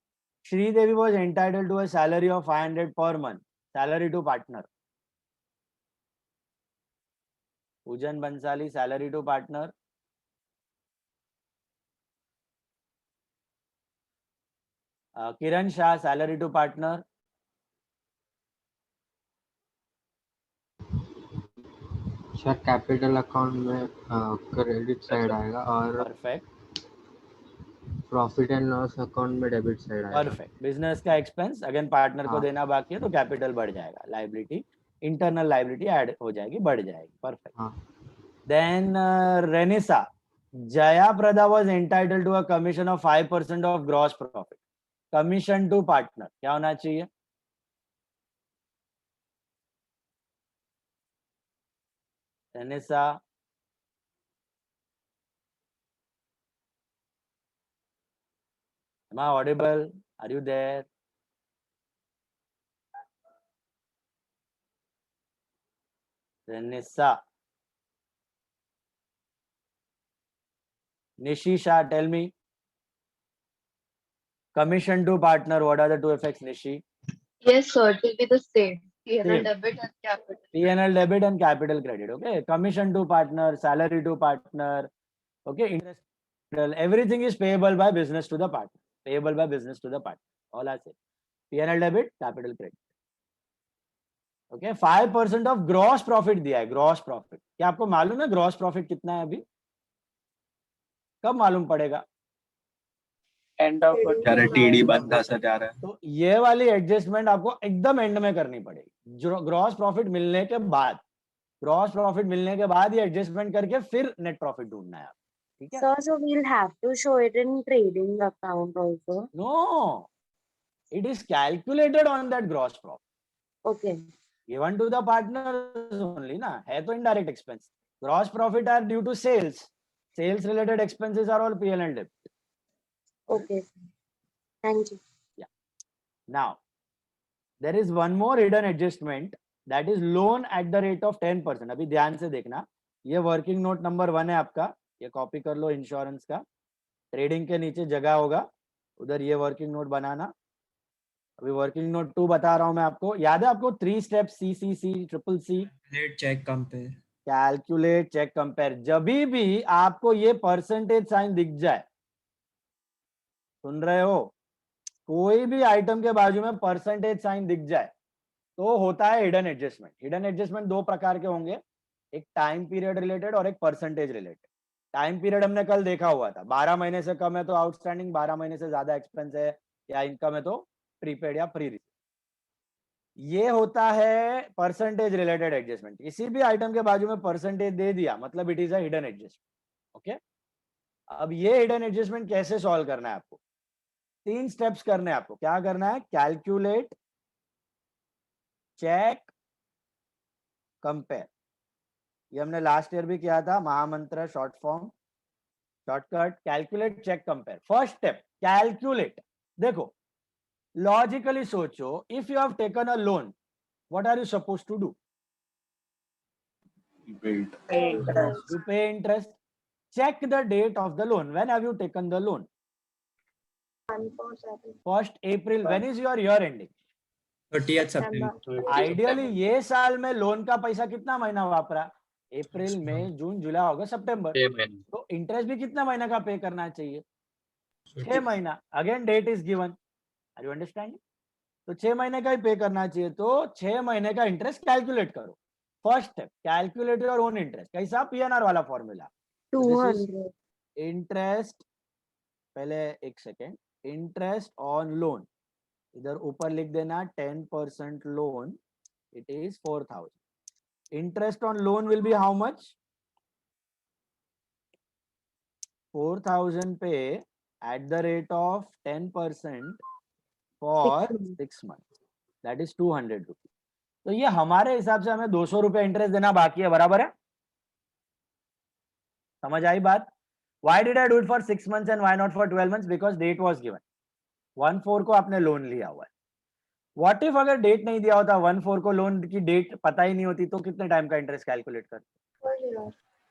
Shri Devi was entitled to a salary of 500 per month. Salary to partner. Pujan Bansali, salary to partner. Kiran Shah, salary to partner. Sir capital account में क्रेडिट साइड आएगा और Perfect. Profit and loss account में डेबिट साइड आएगा. परफेक्ट. बिजनेस का एक्सपेंस अगेन पार्टनर को हाँ. देना बाकी है तो कैपिटल बढ़ जाएगा, लाइबिलिटी इंटरनल लाइबिलिटी ऐड हो जाएगी, बढ़ जाएगी. परफेक्ट. हाँ. देन रेनिसा, Jaya Prada was entitled to a commission of 5% of gross profit. Commission to partner क्या होना चाहिए? रेनिसा, am I audible? Are you there? Renissa. Nishisha, tell me. Commission to partner, what are the two effects, Nishi? Yes, sir. It will be the same. Same. P&L debit and capital. P&L debit and capital credit. Okay. Commission to partner, salary to partner. Okay. Interest, everything is payable by business to the partner. Payable by business to the partner. All I say. P&L debit, capital credit. Okay. 5% of gross profit दिया है. Gross profit. क्या आपको मालूम है gross profit कितना है अभी? कब मालूम पड़ेगा? End of यार टीडी बंदा सा जा रहा है. तो ये वाली एडजस्टमेंट आपको एकदम एंड में करनी पड़ेगी. जो ग्रॉस प्रॉफिट मिलने के बाद, ग्रॉस प्रॉफिट मिलने के बाद ये एडजस्टमेंट करके फिर नेट प्रॉफिट ढूंढना है. ठीक है? Sir, so we'll have to show it in trading account also. No, it is calculated on that gross profit. Okay. Given to the partners only ना, है तो indirect expense. Gross profit are due to sales. Sales related expenses are all P&L debt. Okay. Thank you. Now, there is one more hidden adjustment, that is loan at the rate of 10%. अभी ध्यान से देखना, ये वर्किंग नोट नंबर 1 है आपका, ये कॉपी कर लो इंश्योरेंस का. ट्रेडिंग के नीचे जगह होगा, उधर ये वर्किंग नोट बनाना. अभी वर्किंग नोट 2 बता रहा हूं मैं आपको. याद है आपको 3 step CCC, CCC? Check compare. Calculate, check, compare. जब भी आपको ये परसेंटेज साइन दिख जाए, सुन रहे हो, कोई भी आइटम के बाजू में परसेंटेज साइन दिख जाए तो होता है हिडन एडजस्टमेंट. हिडन एडजस्टमेंट दो प्रकार के होंगे, एक टाइम पीरियड रिलेटेड और एक परसेंटेज रिलेटेड. टाइम पीरियड हमने कल देखा हुआ था, 12 महीने से कम है तो आउटस्टैंडिंग, 12 महीने से ज्यादा एक्सपेंस है या इनकम है तो प्रीपेड या प्री रिसीव. ये होता है परसेंटेज रिलेटेड एडजस्टमेंट. किसी भी आइटम के बाजू में परसेंटेज दे दिया मतलब it is a hidden adjustment. Okay. अब ये हिडन एडजस्टमेंट कैसे सॉल्व करना है आपको? 3 स्टेप्स करने हैं आपको. क्या करना है? Calculate, check, compare. ये हमने लास्ट ईयर भी किया था, महामंत्र short form. Shortcut, calculate, check, compare. First step calculate. देखो लॉजिकली सोचो, if you have taken a loan, what are you suppose to do? You pay interest. Check the date of the loan. When have you taken the loan? 147. 1st April. When is your year ending? 30th September. Ideally ये साल में लोन का पैसा कितना महीना वापरा? अप्रैल, मई, जून, जुलाई, अगस्त, सितंबर. तो इंटरेस्ट भी कितना महीना का पे करना चाहिए? 6 महीना. Again date is given. Are you understanding? तो 6 महीने का ही पे करना चाहिए. तो 6 महीने का इंटरेस्ट कैलकुलेट करो. First step calculate your own interest. कैसा? पीएनआर वाला फॉर्मूला. 200. इंटरेस्ट, पहले एक सेकेंड, इंटरेस्ट ऑन लोन इधर ऊपर लिख देना 10% loan, it is 4000. Interest on loan will be how much? 4000 पे at the rate of 10% for 6 months, that is 200 rupees. तो ये हमारे हिसाब से हमें 200 रुपए इंटरेस्ट देना बाकी है. बराबर है? समझ आई बात? Why did I do it for 6 months and why not for 12 months? Because date was given. 1/4 को आपने लोन लिया हुआ है. What if अगर डेट नहीं दिया होता, 1/4 को लोन की डेट पता ही नहीं होती, तो कितने टाइम का इंटरेस्ट कैलकुलेट करते?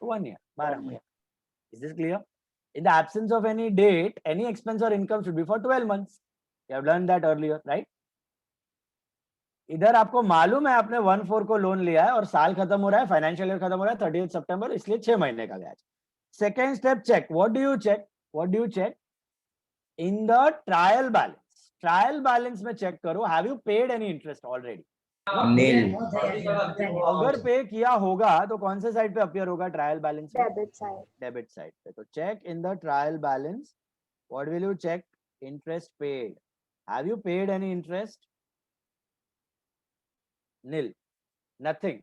1 year, 12 महीने. Is this clear? In the absence of any date, any expense or income should be for 12 months. You have learned that earlier, right? इधर आपको मालूम है आपने 1/4 को लोन लिया है और साल खत्म हो रहा है, फाइनेंशियल ईयर खत्म हो रहा है 30 सितंबर, इसलिए 6 महीने का ब्याज. Second step check. What do you check? What do you check? In the trial balance. Trial balance में चेक करो, have you paid any interest already? Nil. अगर पे किया होगा तो कौन से साइड पे अपीयर होगा? ट्रायल बैलेंस में. Debit side. डेबिट साइड पे. तो check in the trial balance. What will you check? Interest paid. Have you paid any interest? Nil, nothing.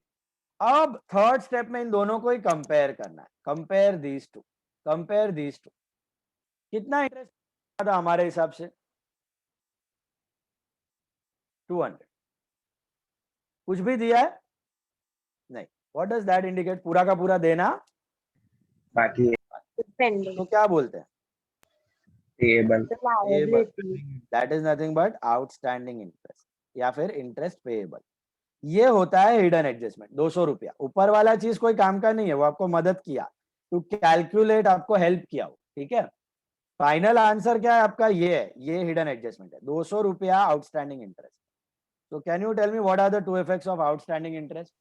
अब थर्ड स्टेप में इन दोनों को ही कंपेयर करना है. Compare these two. Compare these two. कितना इंटरेस्ट था हमारे हिसाब से? 200. कुछ भी दिया है? नहीं. What does that indicate? पूरा का पूरा देना बाकी Pending. तो क्या बोलते हैं? Payable. Liability. That is nothing but outstanding interest या फिर इंटरेस्ट पेएबल. ये होता है हिडन एडजस्टमेंट. 200 रुपया. ऊपर वाला चीज कोई काम का नहीं है, वो आपको मदद किया टू कैलकुलेट, आपको हेल्प किया हो. ठीक है? फाइनल आंसर क्या है आपका? ये है, ये हिडन एडजस्टमेंट है. 200 रुपया outstanding interest. So can you tell me what are the two effects of outstanding interest?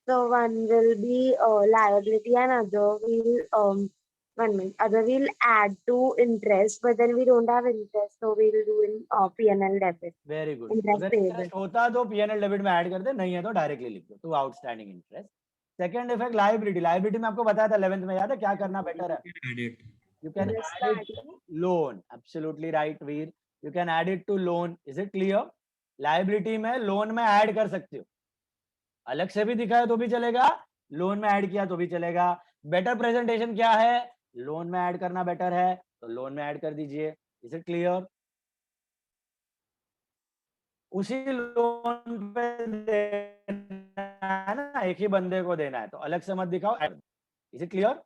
So one will be liability and other will other will add to interest, but then we don't have interest, so we'll do in P&L debit. Very good. Interest अगर payable. इंटरेस्ट होता तो P&L डेबिट में ऐड कर दे, नहीं है तो डायरेक्टली लिख दो. तो outstanding interest. Second effect liability. Liability में आपको बताया था 11th में, याद है क्या करना बेटर है? You can add it to loan. Absolutely right, Veer. You can add it to loan. Is it clear? Liability में लोन में ऐड कर सकते हो. अलग से भी दिखाया तो भी चलेगा, लोन में ऐड किया तो भी चलेगा. बेटर प्रेजेंटेशन क्या है? लोन में ऐड करना बेटर है, तो लोन में ऐड कर दीजिए. Is it clear? उसी लोन पे देना है ना, एक ही बंदे को देना है, तो अलग से मत दिखाओ. Is it clear?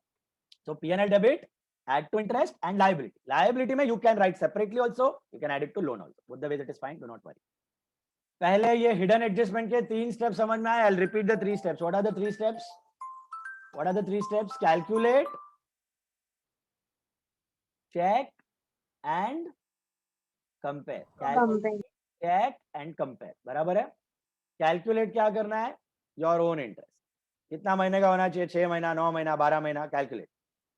So P&L debit, add to interest and liability. Liability में you can write separately also, you can add it to loan also. Both the ways it is fine, do not worry. पहले ये हिडन एडजस्टमेंट के 3 स्टेप समझ में आए. I'll repeat the 3 steps. What are the 3 steps? What are the 3 steps? Calculate, check and compare. Check and compare. बराबर है? Calculate क्या करना है? Your own interest. कितना महीने का होना चाहिए? 6 महीना, 9 महीना, 12 महीना. Calculate.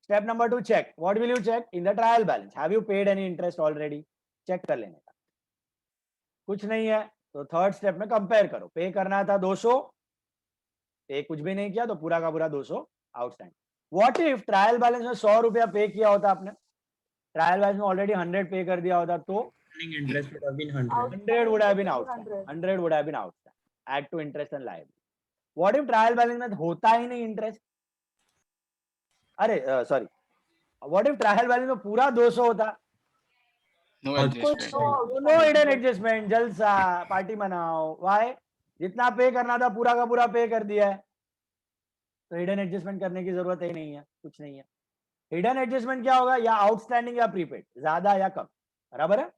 Step number 2, check. What will you check? In the trial balance. Have you paid any interest already? Check कर लेने का. कुछ नहीं है तो थर्ड स्टेप में कंपेयर करो. पे करना था 200, पे कुछ भी नहीं किया तो पूरा का पूरा 200 outstanding. What if trial balance में 100 रुपया पे किया होता आपने, ट्रायल बैलेंस में ऑलरेडी 100 पे कर दिया होता, तो interest would have been 100. 100 would have been outstanding. 100 would have been outstanding. Add to interest and liability. What if trial balance में होता ही नहीं इंटरेस्ट? अरे sorry, what if trial balance में पूरा 200 होता? No adjustment. No hidden adjustment. जलसा, पार्टी मनाओ. व्हाई? जितना पे करना था पूरा का पूरा पे कर दिया है, तो हिडन एडजस्टमेंट करने की जरूरत ही नहीं है, कुछ नहीं है. हिडन एडजस्टमेंट क्या होगा, या आउटस्टैंडिंग या प्रीपेड, ज्यादा या कम, बराबर है।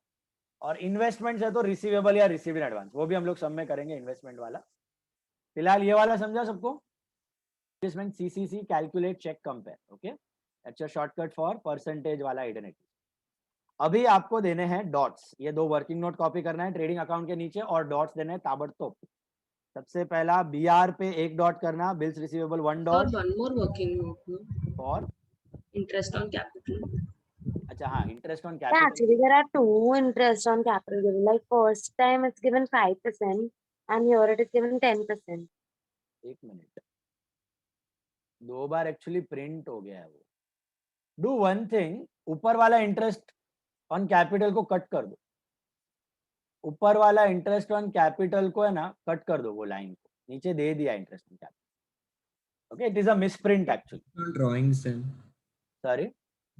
और इन्वेस्टमेंट है तो रिसीवेबल या रिसीव इन एडवांस, वो भी हम लोग सब में करेंगे इन्वेस्टमेंट वाला। फिलहाल ये वाला समझा सबको, adjustment C C C, calculate, check, compare, okay, अच्छा शॉर्टकट फॉर परसेंटेज वाला हिडन एडजस्टमेंट। अभी आपको देने हैं डॉट्स, ये 2 वर्किंग नोट कॉपी करना है ट्रेडिंग अकाउंट के नीचे, और डॉट्स देने हैं ताबड़तोड़। सबसे पहला बीआर पे 1 डॉट करना, bills receivable 1 Sir, dot one more working note, no? For, Interest on capital. अच्छा हाँ, interest on Yeah, capital. actually, there are 2 interest on capital given. Like first time it's given 5%, and here it is given 10%. एक मिनट, 2 बार एक्चुअली प्रिंट हो गया है वो। डू वन थिंग, ऊपर वाला इंटरेस्ट ऑन कैपिटल को कट कर दो, ऊपर वाला इंटरेस्ट ऑन कैपिटल को है ना कट कर दो, वो लाइन को नीचे दे दिया interest on capital, okay, it is a misprint actually, On drawings then. Sorry.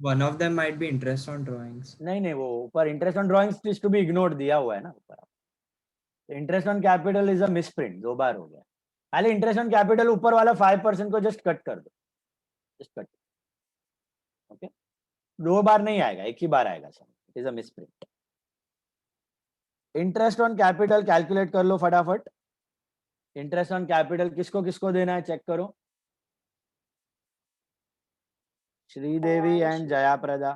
One of them might be interest on drawings. नहीं नहीं, वो ऊपर interest on drawings is to be ignored दिया हुआ है ना ऊपर। Interest on capital is a misprint, 2 बार हो गया। खाली इंटरेस्ट ऑन कैपिटल ऊपर वाला 5% को जस्ट कट कर दो, जस्ट कट, ओके, 2 बार नहीं आएगा, एक ही बार आएगा sir, it is a misprint. Interest on capital calculate कर लो फटाफट। इंटरेस्ट ऑन कैपिटल किसको किसको देना है चेक करो, श्रीदेवी एंड जया प्रदा।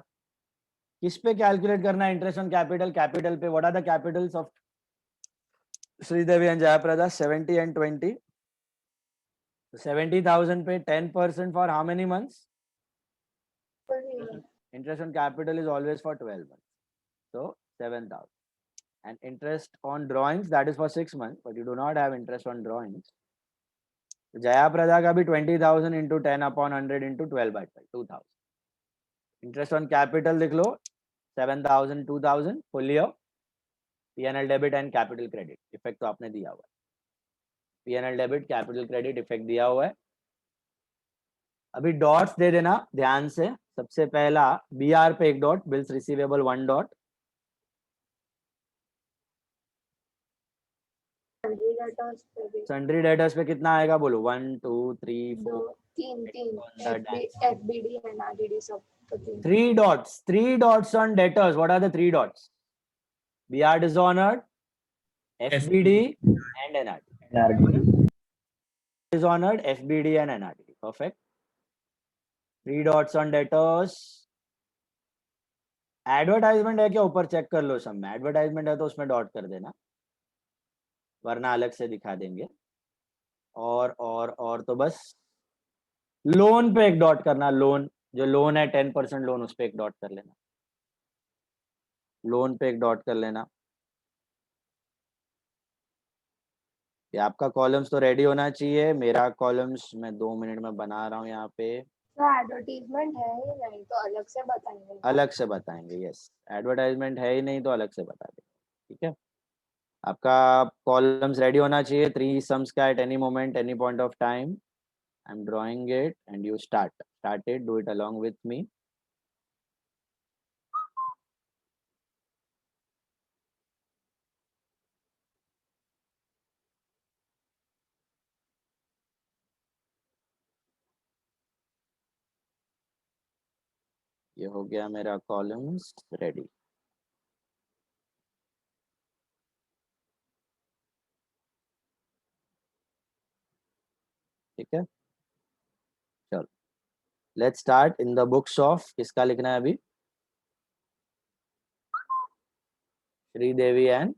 किस पे कैलकुलेट करना है इंटरेस्ट ऑन कैपिटल, कैपिटल पे। What are the capitals of Sridevi and Jaya Prada, 70 and 20, 70,000 पे 10% for how many months, interest on capital is always for 12 months, so 7,000. And interest on drawings, that is for 6 months, but you do not have interest on drawings. Jaya Prada का भी 20,000 into 10 upon 100 into 12 by 12, 2,000. Interest on capital लिख लो, 7,000, 2,000 full year. P&L debit and capital credit effect तो आपने दिया हुआ है, P&L debit capital credit effect दिया हुआ है। अभी डॉट्स दे देना ध्यान से। सबसे पहला बीआर पे 1 dot, bills receivable 1 dot, sundry debtors पे कितना आएगा बोलो, 1 2 3 4 FBD and RDD सब तो 3 dots, 3 dots on debtors. What are the 3 dots? BR dishonored, FBD and NRD. Dishonored, FBD and NRD. Perfect. 3 dots on debtors. Advertisement है क्या ऊपर, चेक कर लो सब में। एडवर्टाइजमेंट है तो उसमें डॉट कर देना, वरना अलग से दिखा देंगे। और तो बस लोन पे 1 डॉट करना, लोन जो लोन है 10% लोन, उस पे 1 डॉट कर लेना, लोन पे 1 डॉट कर लेना। ये आपका कॉलम्स तो रेडी होना चाहिए, मेरा कॉलम्स मैं 2 मिनट में बना रहा हूँ यहाँ पे। तो एडवर्टीजमेंट है ही नहीं तो अलग से बताएंगे, अलग से बताएंगे, यस, एडवर्टाइजमेंट है ही नहीं तो अलग से बता देंगे, ठीक है। आपका कॉलम्स रेडी होना चाहिए, 3 सम्स का at any moment any point of time. I am drawing it and you start it, do it along with me. ये हो गया मेरा कॉलम्स रेडी। ठीक है, चलो let's start in the books of, किसका लिखना है अभी, Sridevi and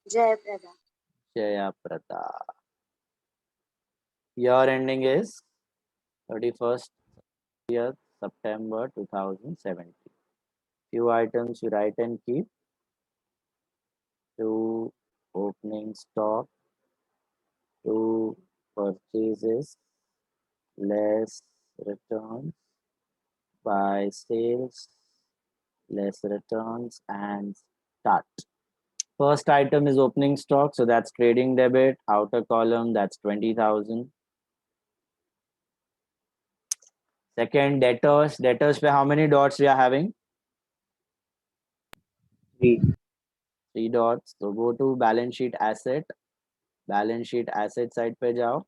Jay Prada. Jaya Prada. Year ending is 31st September 2017. Few items you write and keep. To opening stock, to purchases, less returns, buy sales, less returns, and start. First item is opening stock, so that's trading debit. Outer column, that's 20,000. Second, debtors. Debtors पे how many dots we are having? 3 dots. So go to balance sheet asset. Balance sheet asset side पे जाओ.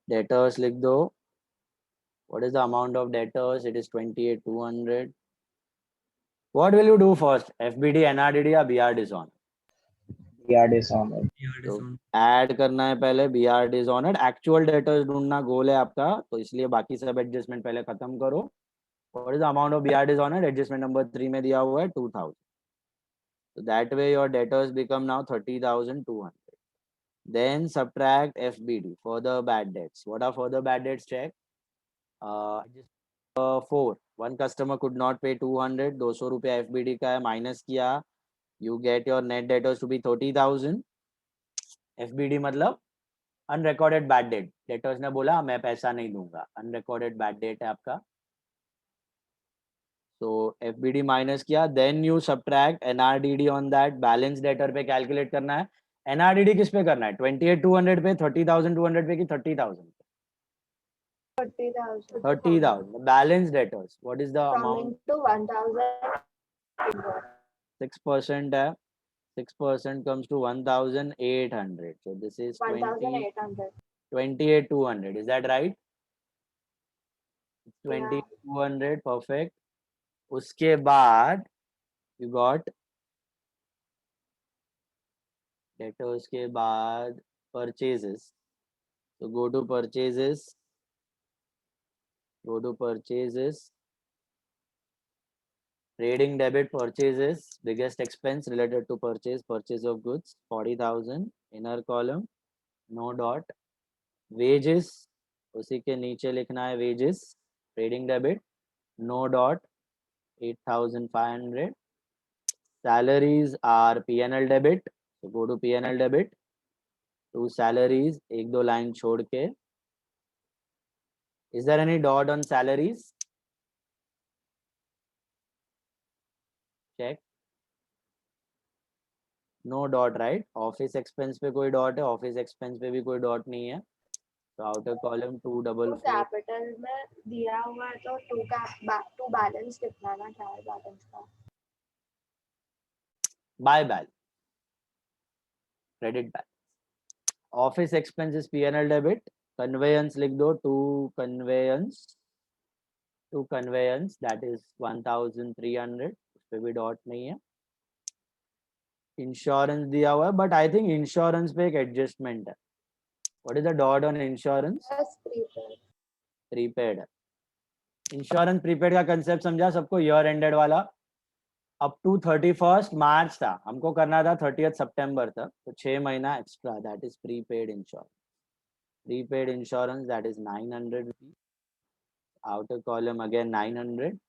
Debtors लिख दो. What is the amount of debtors? It is 28,200. What will you do first? FBD, NRDD या BR dishonored? BR dishonored. तो ऐड करना है पहले BR dishonored. Actual debtors ढूंढना गोल है आपका, तो इसलिए बाकी सब एडजस्टमेंट पहले खत्म करो. What is the amount of BR dishonored? Adjustment number 3 में दिया हुआ है 2,000. So that way your debtors become now 30,200. Then subtract FBD, further bad debts. What are further bad debts? Check. 4. One customer could not pay 200. 200 रुपया FBD का है, माइनस किया. You get your net debtors to be 30,000. FBD मतलब अनरिकॉर्डेड बैड डेट. डेटर्स ने बोला मैं पैसा नहीं दूंगा, अनरिकॉर्डेड बैड डेट है आपका. तो FBD माइनस किया. Then you subtract NRDD on that. Balance debtor पे कैलकुलेट करना है. NRDD किस पे करना है? 28,200 पे, 30,200 पे कि 30,000 पे? 30,000. 30,000. Balance debtors. What is the amount? Coming to 1,000. 6% है. 6% comes to 1,800. So this is 1,800. 28,200. Is that right? Yeah. 28,200. Perfect. उसके बाद you got debtors के बाद purchases. So go to purchases. Go to purchases. Trading debit purchases. Biggest expense related to purchase of goods. 40,000. Inner column. No dot. Wages. उसी के नीचे लिखना है wages. Trading debit. No dot. 8,500. Salaries are P&L debit. So go to P&L debit. To salaries. एक दो line छोड़ के. Is there any dot on salaries? Check. No dot, right? Office expense पे कोई dot है, office expense पे भी कोई dot नहीं है. So outer column 244. कैपिटल में दिया हुआ है तो टू बैलेंस कितना ना, ट्रायल बैलेंस का. By balance. Credit balance. Office expense is P&L debit. Conveyance लिख दो. To conveyance. To conveyance, that is 1,300. उस पे भी dot नहीं है. Insurance दिया हुआ है, but I think insurance पे एक adjustment है. What is the dot on insurance? Yes, prepaid. Prepaid है. Insurance prepaid का concept समझा सबको? Year ended वाला. Up to 31st March था, हमको करना था 30th September तक, तो 6 महीना extra. That is prepaid insurance. Prepaid insurance, that is 900 rupees. Outer column again 900.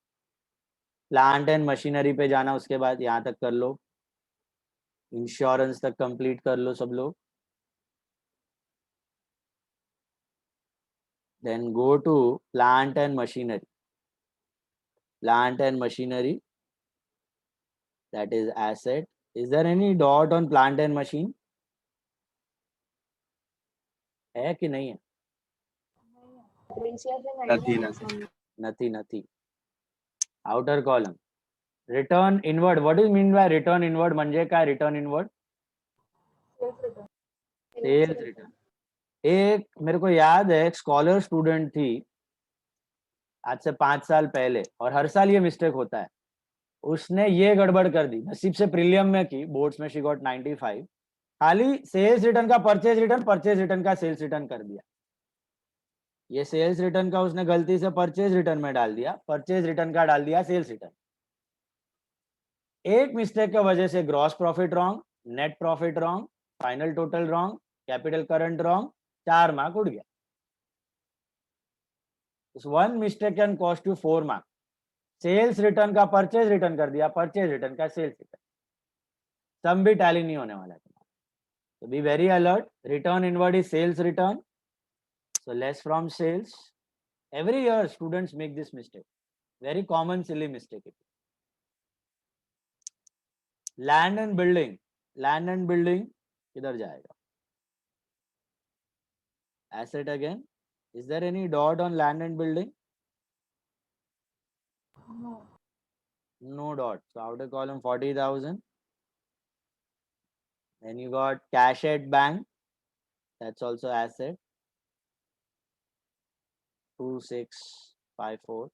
Plant and machinery पे जाना, उसके बाद यहाँ तक कर लो. Insurance तक complete कर लो सब लोग. Then go to plant and machinery. Plant and machinery, that is asset. Is there any dot on plant and machine? है कि नहीं है? Nothing. Outer column. Return inward. What do you mean by return inward? म्हणजे काय return inward? Sales return. एक मेरे को याद है, एक स्कॉलर स्टूडेंट थी आज से 5 साल पहले, और हर साल ये मिस्टेक होता है. उसने ये गड़बड़ कर दी, नसीब से प्रीलियम में की, बोर्ड्स में शी गॉट 95. खाली सेल्स रिटर्न का परचेज रिटर्न का सेल्स रिटर्न कर दिया. ये सेल्स रिटर्न का उसने गलती से परचेज रिटर्न में डाल दिया, परचेज रिटर्न का डाल दिया सेल्स रिटर्न. एक मिस्टेक की वजह से gross profit wrong, net profit wrong, final total wrong, capital current wrong, 4 mark उड़ गया. One mistake can cost you 4 mark. Sales return का परचेज रिटर्न कर दिया, परचेज रिटर्न का सेल्स रिटर्न, सम भी टैली नहीं होने वाला है. So be very alert. Return inward is sales return. So less from sales. Every year students make this mistake. Very common silly mistake. Land and building. Land and building किधर जाएगा? Asset again. Is there any dot on land and building? No. No dot. So outer column 40,000. Then you got cash at bank. That's also asset. 2654.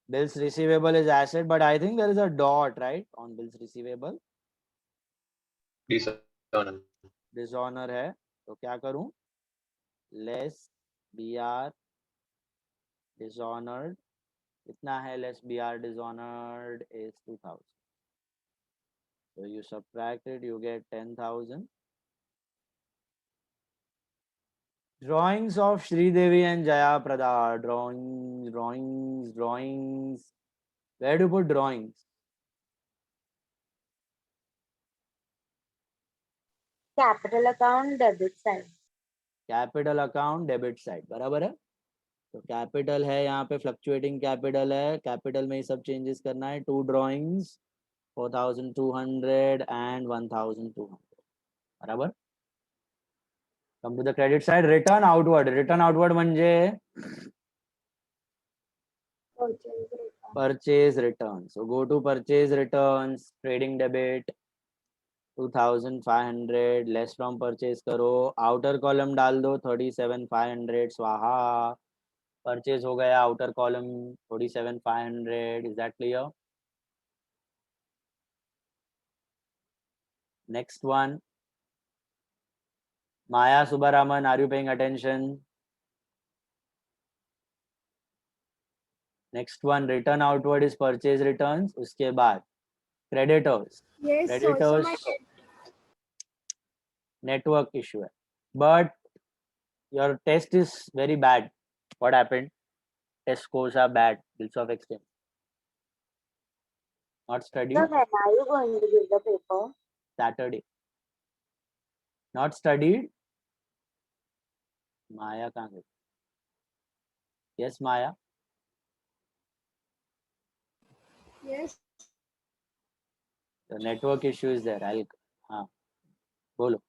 Bills receivable is asset, but I think there is a dot, right, on bills receivable. Dishonor. Dishonor है, तो क्या करूं? Less BR dishonored. कितना है less BR dishonored is 2000. So you subtract it, you get 10,000. Drawings of Sridevi and Jaya Prada. Drawings. Where do you put drawings? Capital account, debit side. Capital account, debit side. बराबर है? तो कैपिटल है यहाँ पे, फ्लक्चुएटिंग कैपिटल है, कैपिटल में ही सब चेंजेस करना है. 2 drawings, 4,200 and 1,200. बराबर. Come to the credit side. Return outward. Return outward म्हणजे purchase return. So go to purchase returns, trading debit, 2,500 less from purchase करो. outer column डाल दो 37,500 स्वाहा. purchase हो गया, outer column 37,500. Is that clear? Next one. Maya Subaraman, are you paying attention? Next one, return outward is purchase returns. उसके बाद creditors. Yes, Creditors network issue है. But your test is very bad. What happened? Test scores are bad. Bills of exchange. Not studied. So when are you going to give the paper? Saturday. Not studied. Maya कहाँ गई? Yes, Maya. yes. The network issue is there. हाँ बोलो.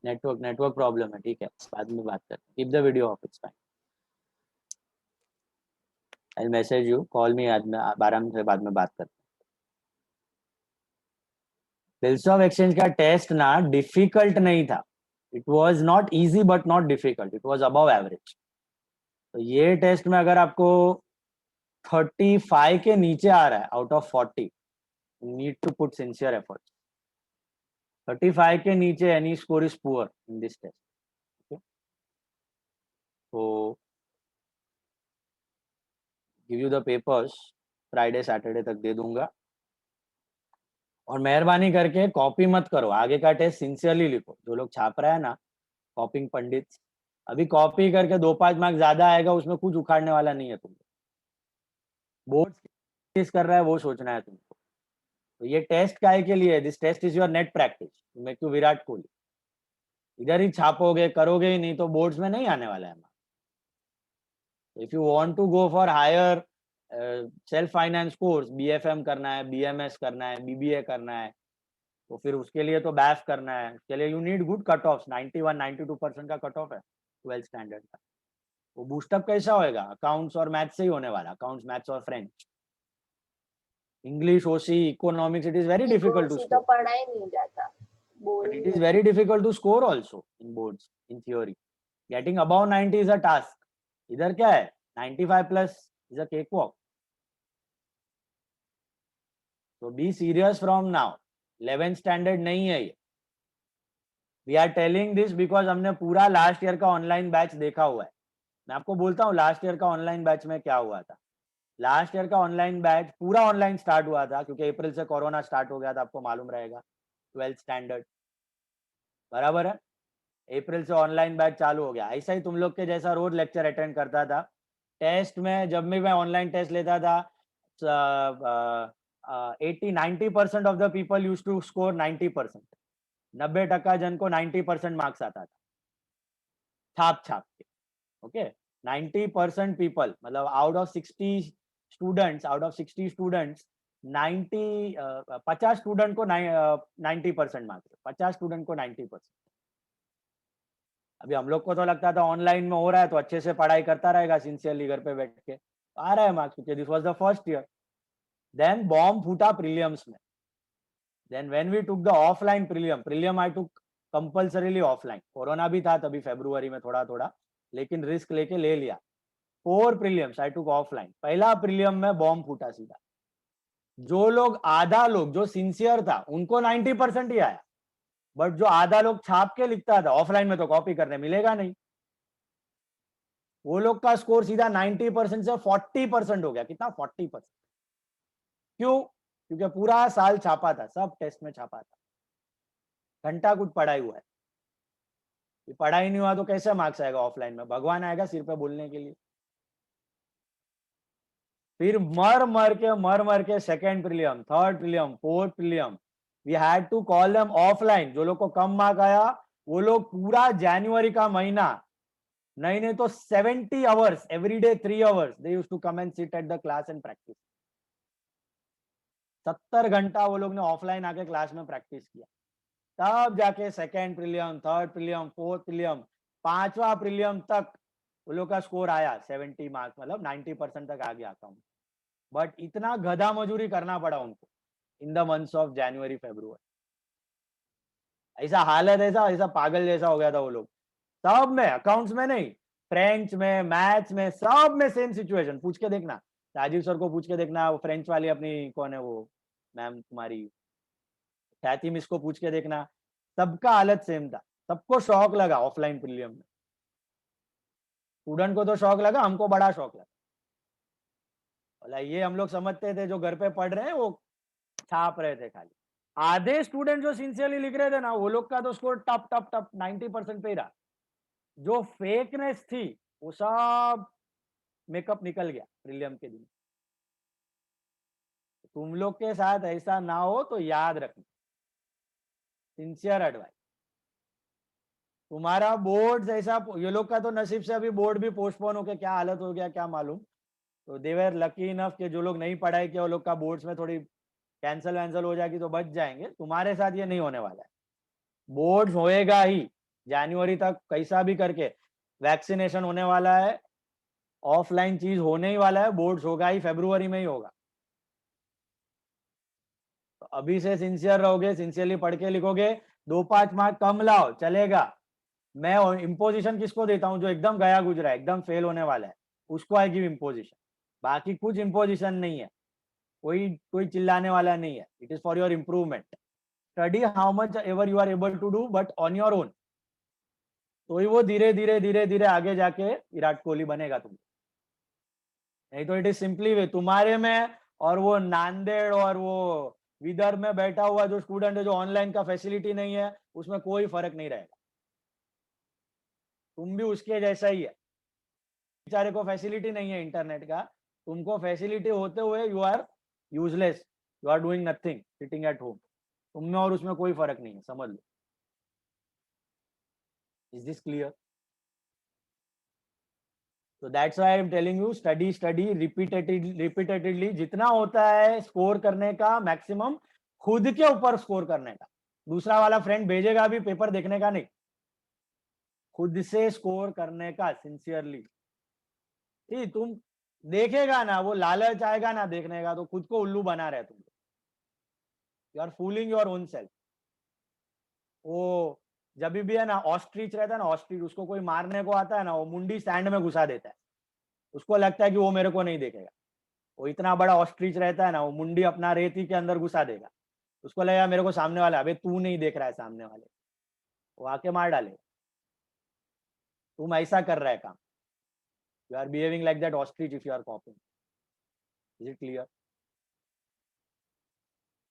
नेटवर्क प्रॉब्लम है. ठीक है, बाद में बात करते हैं. Keep the video of. It's fine. I will message you, call मी. आज में 12 से बाद में बात करते हैं. बिल्स ऑफ एक्सचेंज का टेस्ट ना डिफिकल्ट नहीं था. It was not easy but not difficult. It was above average. तो ये टेस्ट में अगर आपको 35 के नीचे आ रहा है out of 40, you need to put sincere efforts. 35 के नीचे any score is poor in this test. Okay? So give you the papers Friday, Saturday तक दे दूंगा. और मेहरबानी करके कॉपी मत करो. आगे का टेस्ट सिंसियरली लिखो. जो लोग छाप रहा है ना, कॉपिंग पंडित, अभी कॉपी करके 2-5 मार्क्स ज्यादा आएगा, उसमें कुछ उखाड़ने वाला नहीं है तुमको. बोर्ड किस कर रहा है वो सोचना है तुमको. तो ये टेस्ट काय के लिए? This test is your net practice to make you Virat Kohli. इधर ही छापोगे, करोगे ही नहीं तो बोर्ड्स में नहीं आने वाला है. If you want to go for higher self finance course, BFM करना है, BMS करना है, BBA करना है, तो फिर उसके लिए तो BAF करना है. उसके लिए you need good cut off. 91-92% का कट ऑफ है 12th स्टैंडर्ड का. वो बूस्टअप कैसा होएगा? अकाउंट्स और मैथ्स से ही होने वाला. अकाउंट्स, मैथ्स और French. English, OC, economics, it is very difficult to score. पढ़ा ही नहीं जाता. But it is very difficult to score also in boards, in theory. Getting above 90 is a task. इधर क्या है? 95 plus is a cakewalk. So be serious from now. 11th standard नहीं है ये. We are telling this because हमने पूरा लास्ट ईयर का ऑनलाइन बैच देखा हुआ है. मैं आपको बोलता हूँ लास्ट ईयर का ऑनलाइन बैच में क्या हुआ था. लास्ट ईयर का ऑनलाइन बैच पूरा ऑनलाइन स्टार्ट हुआ था क्योंकि अप्रैल से कोरोना स्टार्ट हो गया था. आपको मालूम रहेगा. 12th स्टैंडर्ड बराबर है. अप्रैल से ऑनलाइन बैच चालू हो गया. ऐसा ही तुम लोग के जैसा रोज लेक्चर अटेंड करता था. टेस्ट में जब भी मैं ऑनलाइन टेस्ट लेता था, 80-90% of the people used to score 90%. 90% जन को 90% मार्क्स आता था छाप के. ओके, 90% पीपल, मतलब आउट ऑफ 60 स्टूडेंट्स 50 स्टूडेंट को 90% मार्क्स. 50 स्टूडेंट को 90%. अभी हम लोग को तो लगता था ऑनलाइन में हो रहा है तो अच्छे से पढ़ाई करता रहेगा सिंसियरली घर पे बैठ के, आ रहा है मार्क्स. क्योंकि this was the first year. Then bomb फूटा प्रीलिम्स में. Then when we took the offline prelim I took compulsorily offline. Corona भी था तभी फरवरी में थोड़ा थोड़ा, लेकिन रिस्क लेके ले लिया. 4 prelims I took offline. पहला प्रीलियम में बॉम्ब फूटा सीधा. जो लोग आधा लोग जो सिंसियर था उनको 90% ही आया, बट जो आधा लोग छाप के लिखता था ऑफलाइन में तो कॉपी करने मिलेगा नहीं, वो लोग का स्कोर सीधा 90% से 40% हो गया. कितना? 40%. क्यों? क्योंकि पूरा साल छापा था, सब टेस्ट में छापा था, घंटा कुछ पढ़ाई हुआ है. ये पढ़ाई नहीं हुआ तो कैसे मार्क्स आएगा ऑफलाइन में? भगवान आएगा सिर पे बोलने के लिए. फिर मर के second prelim, third prelim, fourth prelim, we had to call them offline. जो लोग को कम मार्क आया वो लोग पूरा जनवरी का महीना, नहीं तो 70 hours every day 3 hours they used to come and sit at the class and practice. 70 घंटा वो लोग ने ऑफलाइन आके क्लास में प्रैक्टिस किया. तब जाके second prelim, third prelim, fourth premium, 5वां प्रीलियम तक वो लोग का स्कोर आया 70 मार्क्स, मतलब 90% तक आ गया अकाउंट. बट इतना गधा मजूरी करना पड़ा उनको in the months of January February. ऐसा हालत, ऐसा पागल जैसा हो गया था वो लोग. सब में, अकाउंट्स में नहीं, फ्रेंच में, मैथ्स में, सब में सेम सिचुएशन. पूछ के देखना, राजीव सर को पूछ के देखना, वो फ्रेंच वाली अपनी कौन है वो मैम तुम्हारी ख्याति मिस को पूछ के देखना, सबका हालत सेम था. सबको शौक लगा ऑफलाइन प्रीलियम में. स्टूडेंट को तो शौक लगा, हमको बड़ा शौक लगा. बोला ये हम लोग समझते थे, जो घर पे पढ़ रहे हैं वो छाप रहे थे खाली. आधे स्टूडेंट जो सिंसियरली लिख रहे थे ना, वो लोग का तो स्कोर टप टप टप 90% पे ही रहा. जो फेकनेस थी वो सब मेकअप निकल गया प्रीलियम के दिन. तुम लोग के साथ ऐसा ना हो तो याद रखना, सिंसियर एडवाइस. तुम्हारा बोर्ड ऐसा, ये लोग का तो नसीब से अभी बोर्ड भी पोस्टपोन हो के क्या हालत हो गया क्या मालूम. तो दे वर लकी इनफ कि जो लोग नहीं पढ़ाई किया वो लोग का बोर्ड्स में थोड़ी कैंसल वैंसल हो जाएगी तो बच जाएंगे. तुम्हारे साथ ये नहीं होने वाला है. बोर्ड होएगा ही जनवरी तक, कैसा भी करके. वैक्सीनेशन होने वाला है, ऑफलाइन चीज होने ही वाला है, बोर्ड्स होगा ही, फरवरी में ही होगा. तो अभी से सिंसियर रहोगे, सिंसियरली पढ़ के लिखोगे, 2-5 मार्क कम लाओ चलेगा. मैं इम्पोजिशन किसको देता हूं? जो एकदम गया गुजरा है, एकदम फेल होने वाला है, उसको आई गिव इम्पोजिशन. बाकी कुछ इम्पोजिशन नहीं है, कोई चिल्लाने वाला नहीं है. It is for your improvement. Study how much ever you are able to do, but on your own. तो ही वो धीरे धीरे आगे जाके विराट कोहली बनेगा तुम. नहीं तो इट इज सिंपली वे तुम्हारे में और वो नांदेड़ और वो विदर्भ में बैठा हुआ जो स्टूडेंट है, जो ऑनलाइन का फैसिलिटी नहीं है, उसमें कोई फर्क नहीं रहेगा. तुम भी उसके जैसा ही है. बेचारे को फैसिलिटी नहीं है इंटरनेट का, तुमको फैसिलिटी होते हुए you are useless, you are doing nothing sitting at home. तुम में और उसमें कोई फर्क नहीं है, समझ लो. Is this clear? So that's why I am telling you, study repeatedly. जितना होता है स्कोर करने का मैक्सिमम, खुद के ऊपर स्कोर करने का. दूसरा वाला फ्रेंड भेजेगा भी पेपर देखने का नहीं, खुद से स्कोर करने का सिंसियरली. ठीक, तुम देखेगा ना, वो लालच आएगा ना देखने का, तो खुद को उल्लू बना रहे तुम. You are fooling your own self. वो जब भी है ना ऑस्ट्रिच रहता है ना, ऑस्ट्रिच, उसको कोई मारने को आता है ना, वो मुंडी सैंड में घुसा देता है. उसको लगता है कि वो मेरे को नहीं देखेगा. वो इतना बड़ा ऑस्ट्रिच रहता है ना, वो मुंडी अपना रेती के अंदर घुसा देगा. उसको लगेगा मेरे को सामने वाला, अबे तू नहीं देख रहा है सामने वाले, वो आके मार डालेगा. तुम ऐसा कर रहा है काम. You are behaving like that ostrich if you are copying. Is it clear?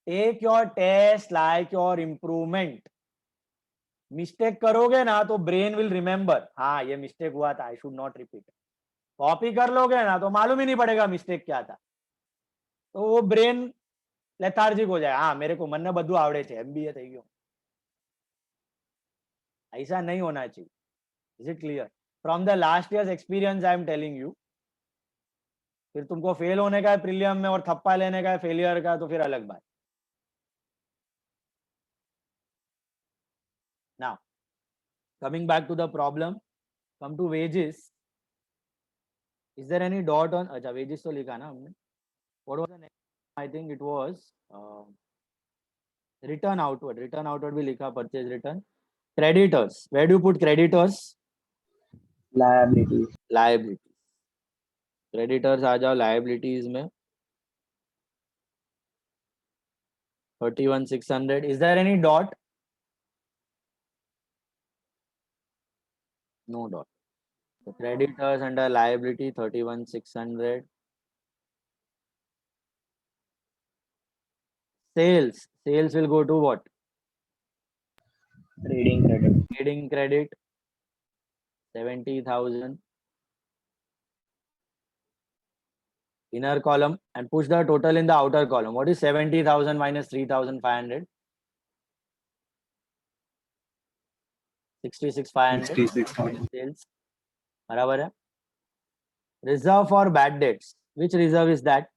Take your test like your improvement. Mistake करोगे ना तो ब्रेन विल रिमेंबर, हाँ ये मिस्टेक हुआ था, I should not repeat. Copy कर लोगे ना तो मालूम ही नहीं पड़ेगा मिस्टेक क्या था, तो वो ब्रेन लेथार्जिक हो जाए. हाँ मेरे को मन ने बधु आवड़े छे, MBA થઈ ગયો. ऐसा नहीं होना चाहिए. Is it clear? From the last years experience I am telling you. फिर तुमको फेल होने का है प्रीलियम में और थप्पा लेने का है फेलियर का, तो फिर अलग बात. Now, coming back to the problem, come to wages. Is there any dot on? अच्छा wages तो लिखा ना हमने. What was the next? I think it was. Return outward भी लिखा, purchase return. Creditors, where do you put creditors? Liabilities. Liabilities. Creditors आ जाओ liabilities में. 31,600. Is there any dot? No dot. So creditors under liability 31,600. Sales will go to what? Trading credit. Trading credit 70,000. Inner column and push the total in the outer column. What is 70,000 minus 3,500? 66,500. 66,000. Sales. बराबर है. Reserve for bad debts. Which reserve is that?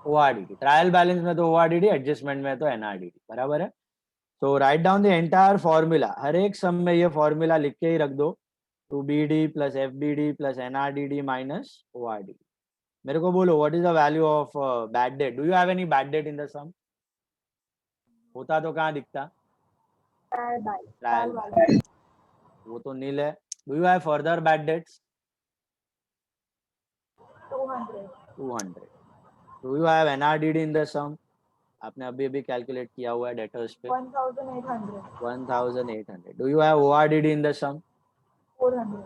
ORDD. Trial balance में तो ORDD, adjustment में तो NRDD. बराबर है. So write down the entire formula. हर एक सम में ये formula लिख के ही रख दो. 2BD plus FBD plus NRDD minus ORDD. मेरे को बोलो, what is the value of bad debt? Do you have any bad debt in the sum? होता तो कहाँ दिखता? Trial balance. वो तो नील है. Do you have further bad debts? 200. Do you have NRDD in the sum? आपने अभी अभी कैलकुलेट किया हुआ है डेटर्स पे. 1,800. Do you have ORDD in the sum? 400.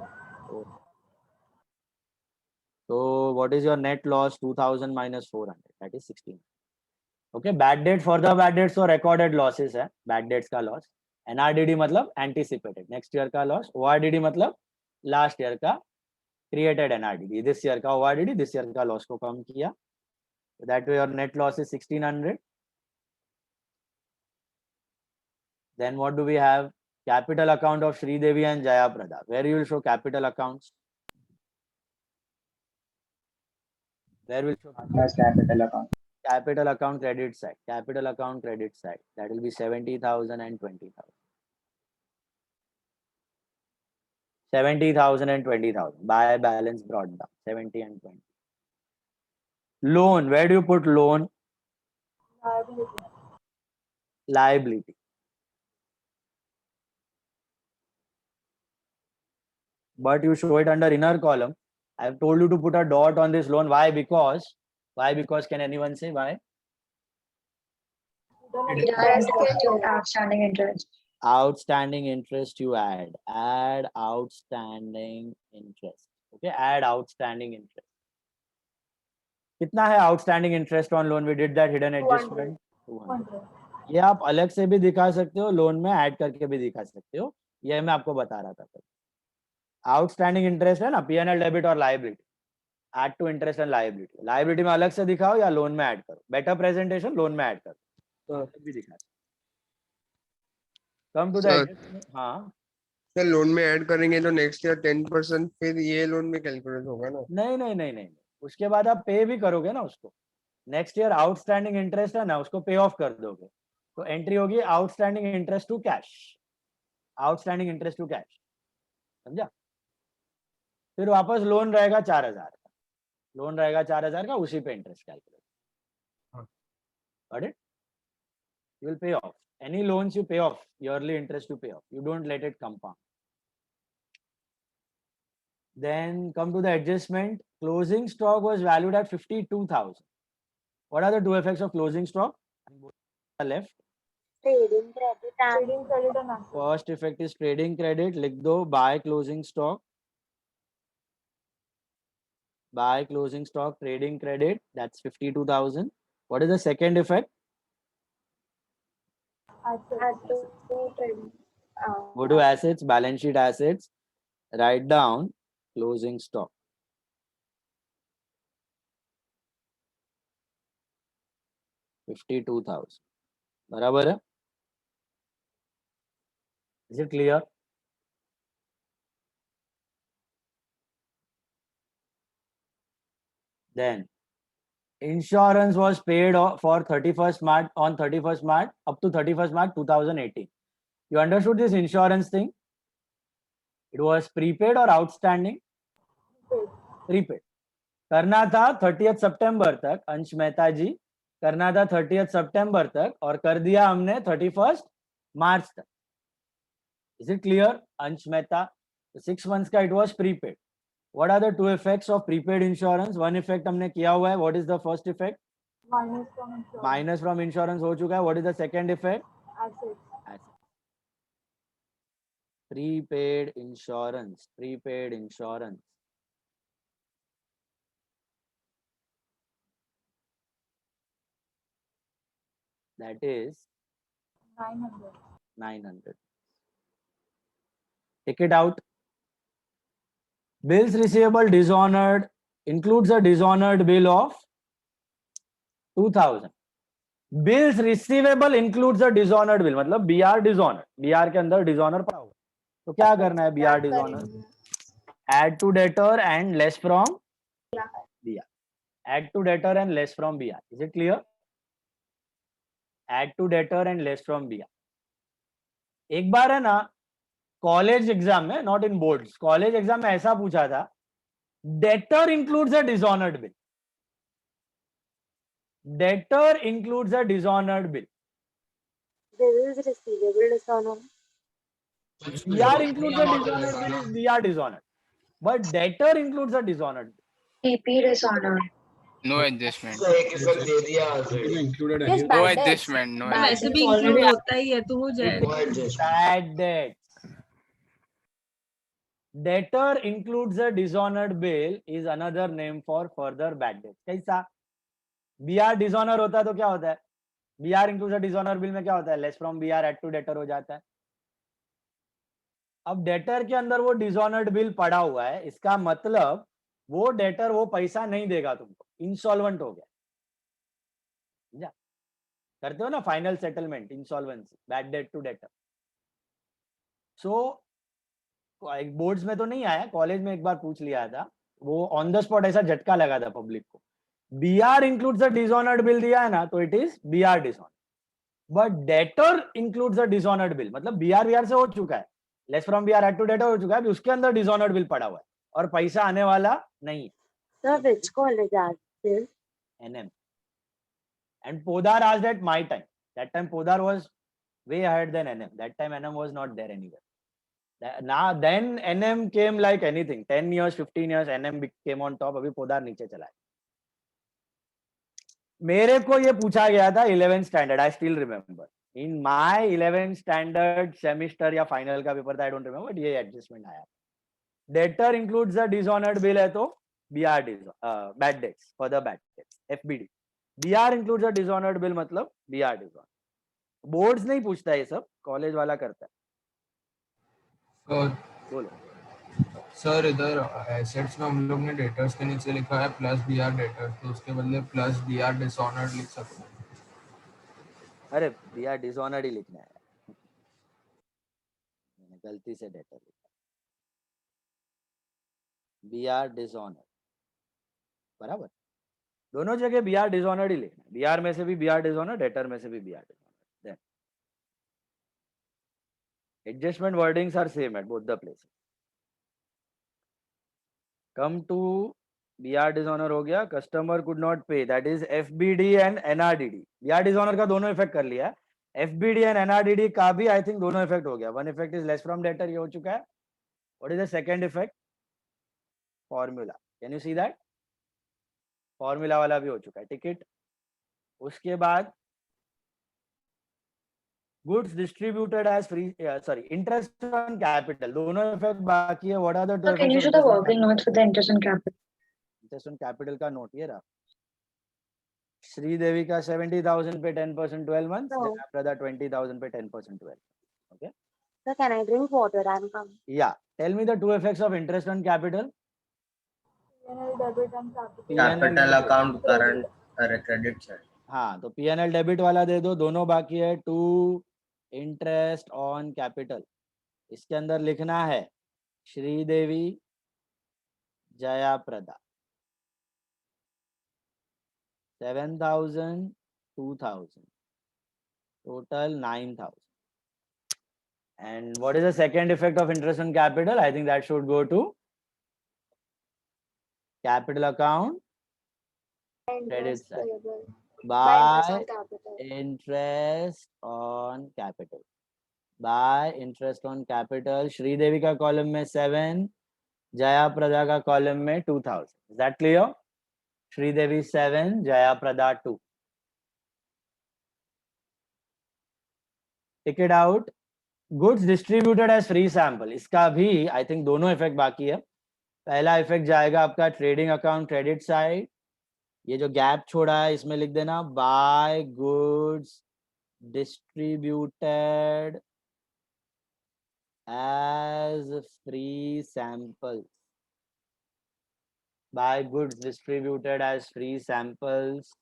So what is your net loss? 2,000 minus 400. That is 16. Okay. Bad debt, further bad debts तो recorded losses है. Bad debts का loss. NRDD मतलब anticipated next year का loss. ORDD मतलब last year का created NRDD. This year का ORDD, this year का loss को कम किया. That way your net loss is 1,600. Then what do we have? Capital account of Sri Devi and Jaya Prada. Where you will show capital accounts? Where will show Capital account. capital account credit side? Capital account credit side. That will be 70,000 and 20,000. 70,000 and 20,000. Buy balance brought down. 70 and 20. Loan. Where do you put loan? Liability. But you show it under inner column. I have told you to put a dot on this loan. Why? Because can anyone say why? Outstanding interest. Outstanding interest you add. Add outstanding interest. Okay, add outstanding interest. कितना है outstanding interest on loan? We did that hidden adjustment. 200. ये आप अलग से भी दिखा सकते हो, लोन में ऐड करके भी दिखा सकते हो. ये मैं आपको बता रहा था. आउटस्टैंडिंग इंटरेस्ट है ना, P&L डेबिट और liability. Add to interest and liability. Liability में अलग से दिखाओ या लोन में ऐड करो. बेटर प्रेजेंटेशन लोन में ऐड करो तो भी दिखा. Come to that. हाँ सर, लोन में ऐड करेंगे तो नेक्स्ट ईयर 10% फिर ये लोन में कैलकुलेट होगा ना? नहीं. उसके बाद आप पे भी करोगे ना उसको. नेक्स्ट ईयर आउटस्टैंडिंग इंटरेस्ट है ना, उसको पे ऑफ कर दोगे तो एंट्री होगी outstanding interest to cash. Outstanding interest to cash. समझा? फिर वापस लोन रहेगा 4,000 का. लोन रहेगा 4,000 का, उसी पे interest calculate. Got it? You will pay off. Any loans you pay off, yearly interest you pay off. You don't let it compound. Then come to the adjustment. Closing stock was valued at 52,000. What are the two effects of closing stock? Left. Trading credit and First effect is trading credit. लिख दो buy closing stock. Buy closing stock, trading credit. That's 52,000. What is the second effect? Go to assets, balance sheet assets. Write down closing stock. $52,000. बराबर है? Is it clear? Then insurance was paid for 31st March on 31st March up to 31st March 2018. You understood this insurance thing? It was prepaid or outstanding? Prepaid. करना था 30th September तक. अंश मेहता जी करना था 30th सितंबर तक और कर दिया हमने 31st मार्च तक. Is it clear, Ansh Mehta? 6 months का it was prepaid. What are the two effects of prepaid insurance? One effect हमने किया हुआ है. What is the first effect? Minus from insurance. Minus from insurance हो चुका है. What is the second effect? Assets. Assets. Prepaid insurance. Prepaid insurance. That is 900. 900. Take it out. Bills receivable dishonored includes a dishonored bill of 2000. Bills receivable includes a dishonored bill. मतलब BR dishonored. BR के अंदर dishonor पड़ा हुआ. तो क्या करना है BR dishonored? Add to debtor and less from BR. Add to debtor and less from BR. Is it clear? Add to debtor and less from BR. एक बार है ना कॉलेज एग्जाम में, not in boards, college exam में ऐसा पूछा था, debtor includes a dishonoured bill. Debtor includes a dishonoured bill. Bills receivable dishonored. BR includes a dishonored bill is BR dishonored, but debtor includes a dishonored bill. PP dishonored. No adjustment. included Yes, No bad debts. adjustment. No Bad वैसे adjustment. भी इंक्लूड होता ही है तो हो जाएगा. Bad debts. Debtor includes a dishonored bill is another name for further bad debts. कैसा? BR dishonor होता है तो क्या होता है? BR includes a dishonored bill में क्या होता है? Less from BR add to debtor हो जाता है. अब डेटर के अंदर वो डिसऑनर्ड बिल पड़ा हुआ है, इसका मतलब वो डेटर वो पैसा नहीं देगा तुमको, इंसॉल्वेंट हो गया. समझा? करते हो ना final settlement, insolvency, bad debt to debtor. So boards में तो नहीं आया, कॉलेज में एक बार पूछ लिया था, वो ऑन द स्पॉट ऐसा झटका लगा था पब्लिक को. BR includes a dishonoured bill दिया है ना, तो it is BR dishonoured. But debtor includes a dishonoured bill, मतलब BR से हो चुका है, less from BR add to debtor हो चुका है, अभी उसके अंदर डिसऑनर्ड बिल पड़ा हुआ है और पैसा आने वाला नहीं है. Sir, which college asked this? NM. And Podar asked at my time. That time Podar was way ahead than NM. That time NM was not there anywhere. Now then NM came like anything. 10 years, 15 years, NM came on top. अभी Podar नीचे चला है. मेरे को ये पूछा गया था 11th standard. I still remember. In my 11th standard semester या final का पेपर था, I don't remember. But ये adjustment आया. Debtor includes the dishonored bill है तो BR bad debts, further bad debts, FBD. BR includes a dishonored bill मतलब BR dishonored. बोर्ड्स नहीं पूछता ये सब, कॉलेज वाला करता है. बोलो सर, इधर एसेट्स में हम लोग ने डेटर्स के नीचे लिखा है प्लस BR डेटर्स, तो उसके बदले प्लस BR डिसऑनर्ड लिख सकते हैं. अरे BR डिसऑनर्ड ही लिखना है, मैंने गलती से डेटर लिखा. BR डिसऑनर्ड बराबर, दोनों जगह BR डिसऑनर्ड ही लिखना है. BR में से भी BR डिसऑनर्ड, डेटर में से भी BR dishonoured. Then adjustment wordings are same at both the places. Come to BR dishonour हो गया, customer could not pay, that is FBD and NRDD. BR dishonour का दोनों इफेक्ट कर लिया. FBD एंड NRDD का भी आई थिंक दोनों इफेक्ट हो गया. One effect is less from debtor, ये हो चुका है. What is the second effect? Formula. Can you see that? Formula वाला भी हो चुका है. टिकट. उसके बाद goods distributed as free, sorry, interest on capital, दोनों इफेक्ट बाकी है. What are the two Can you show the working notes for the interest on capital? Interest on capital का नोट ये रहा. श्रीदेवी का 70,000 पे 10% 12 months, Jayaprada 20,000 पे 10% 12. Okay. Sir, can I drink water and come? Yeah. Tell me the two effects of interest on capital. P&L debit and capital. Capital account current credit side. हाँ, तो P&L डेबिट वाला दे दो, दोनों बाकी है. टू इंटरेस्ट ऑन कैपिटल, इसके अंदर लिखना है Sridevi, Jayaprada 7,000, 2,000, total 9,000. And what is the second effect of interest on capital? I think that should go to capital account, credit side. by capital. interest on capital. By interest on capital. Sridevi का कॉलम में 7, जया प्रदा का कॉलम में 2000. Is that clear? Sridevi 7, Jaya Prada 2. Take it out. Goods distributed as free sample. इसका भी आई थिंक दोनों इफेक्ट बाकी है. पहला इफेक्ट जाएगा आपका ट्रेडिंग अकाउंट क्रेडिट साइड. ये जो गैप छोड़ा है इसमें लिख देना by goods distributed as free samples. By goods distributed as free samples.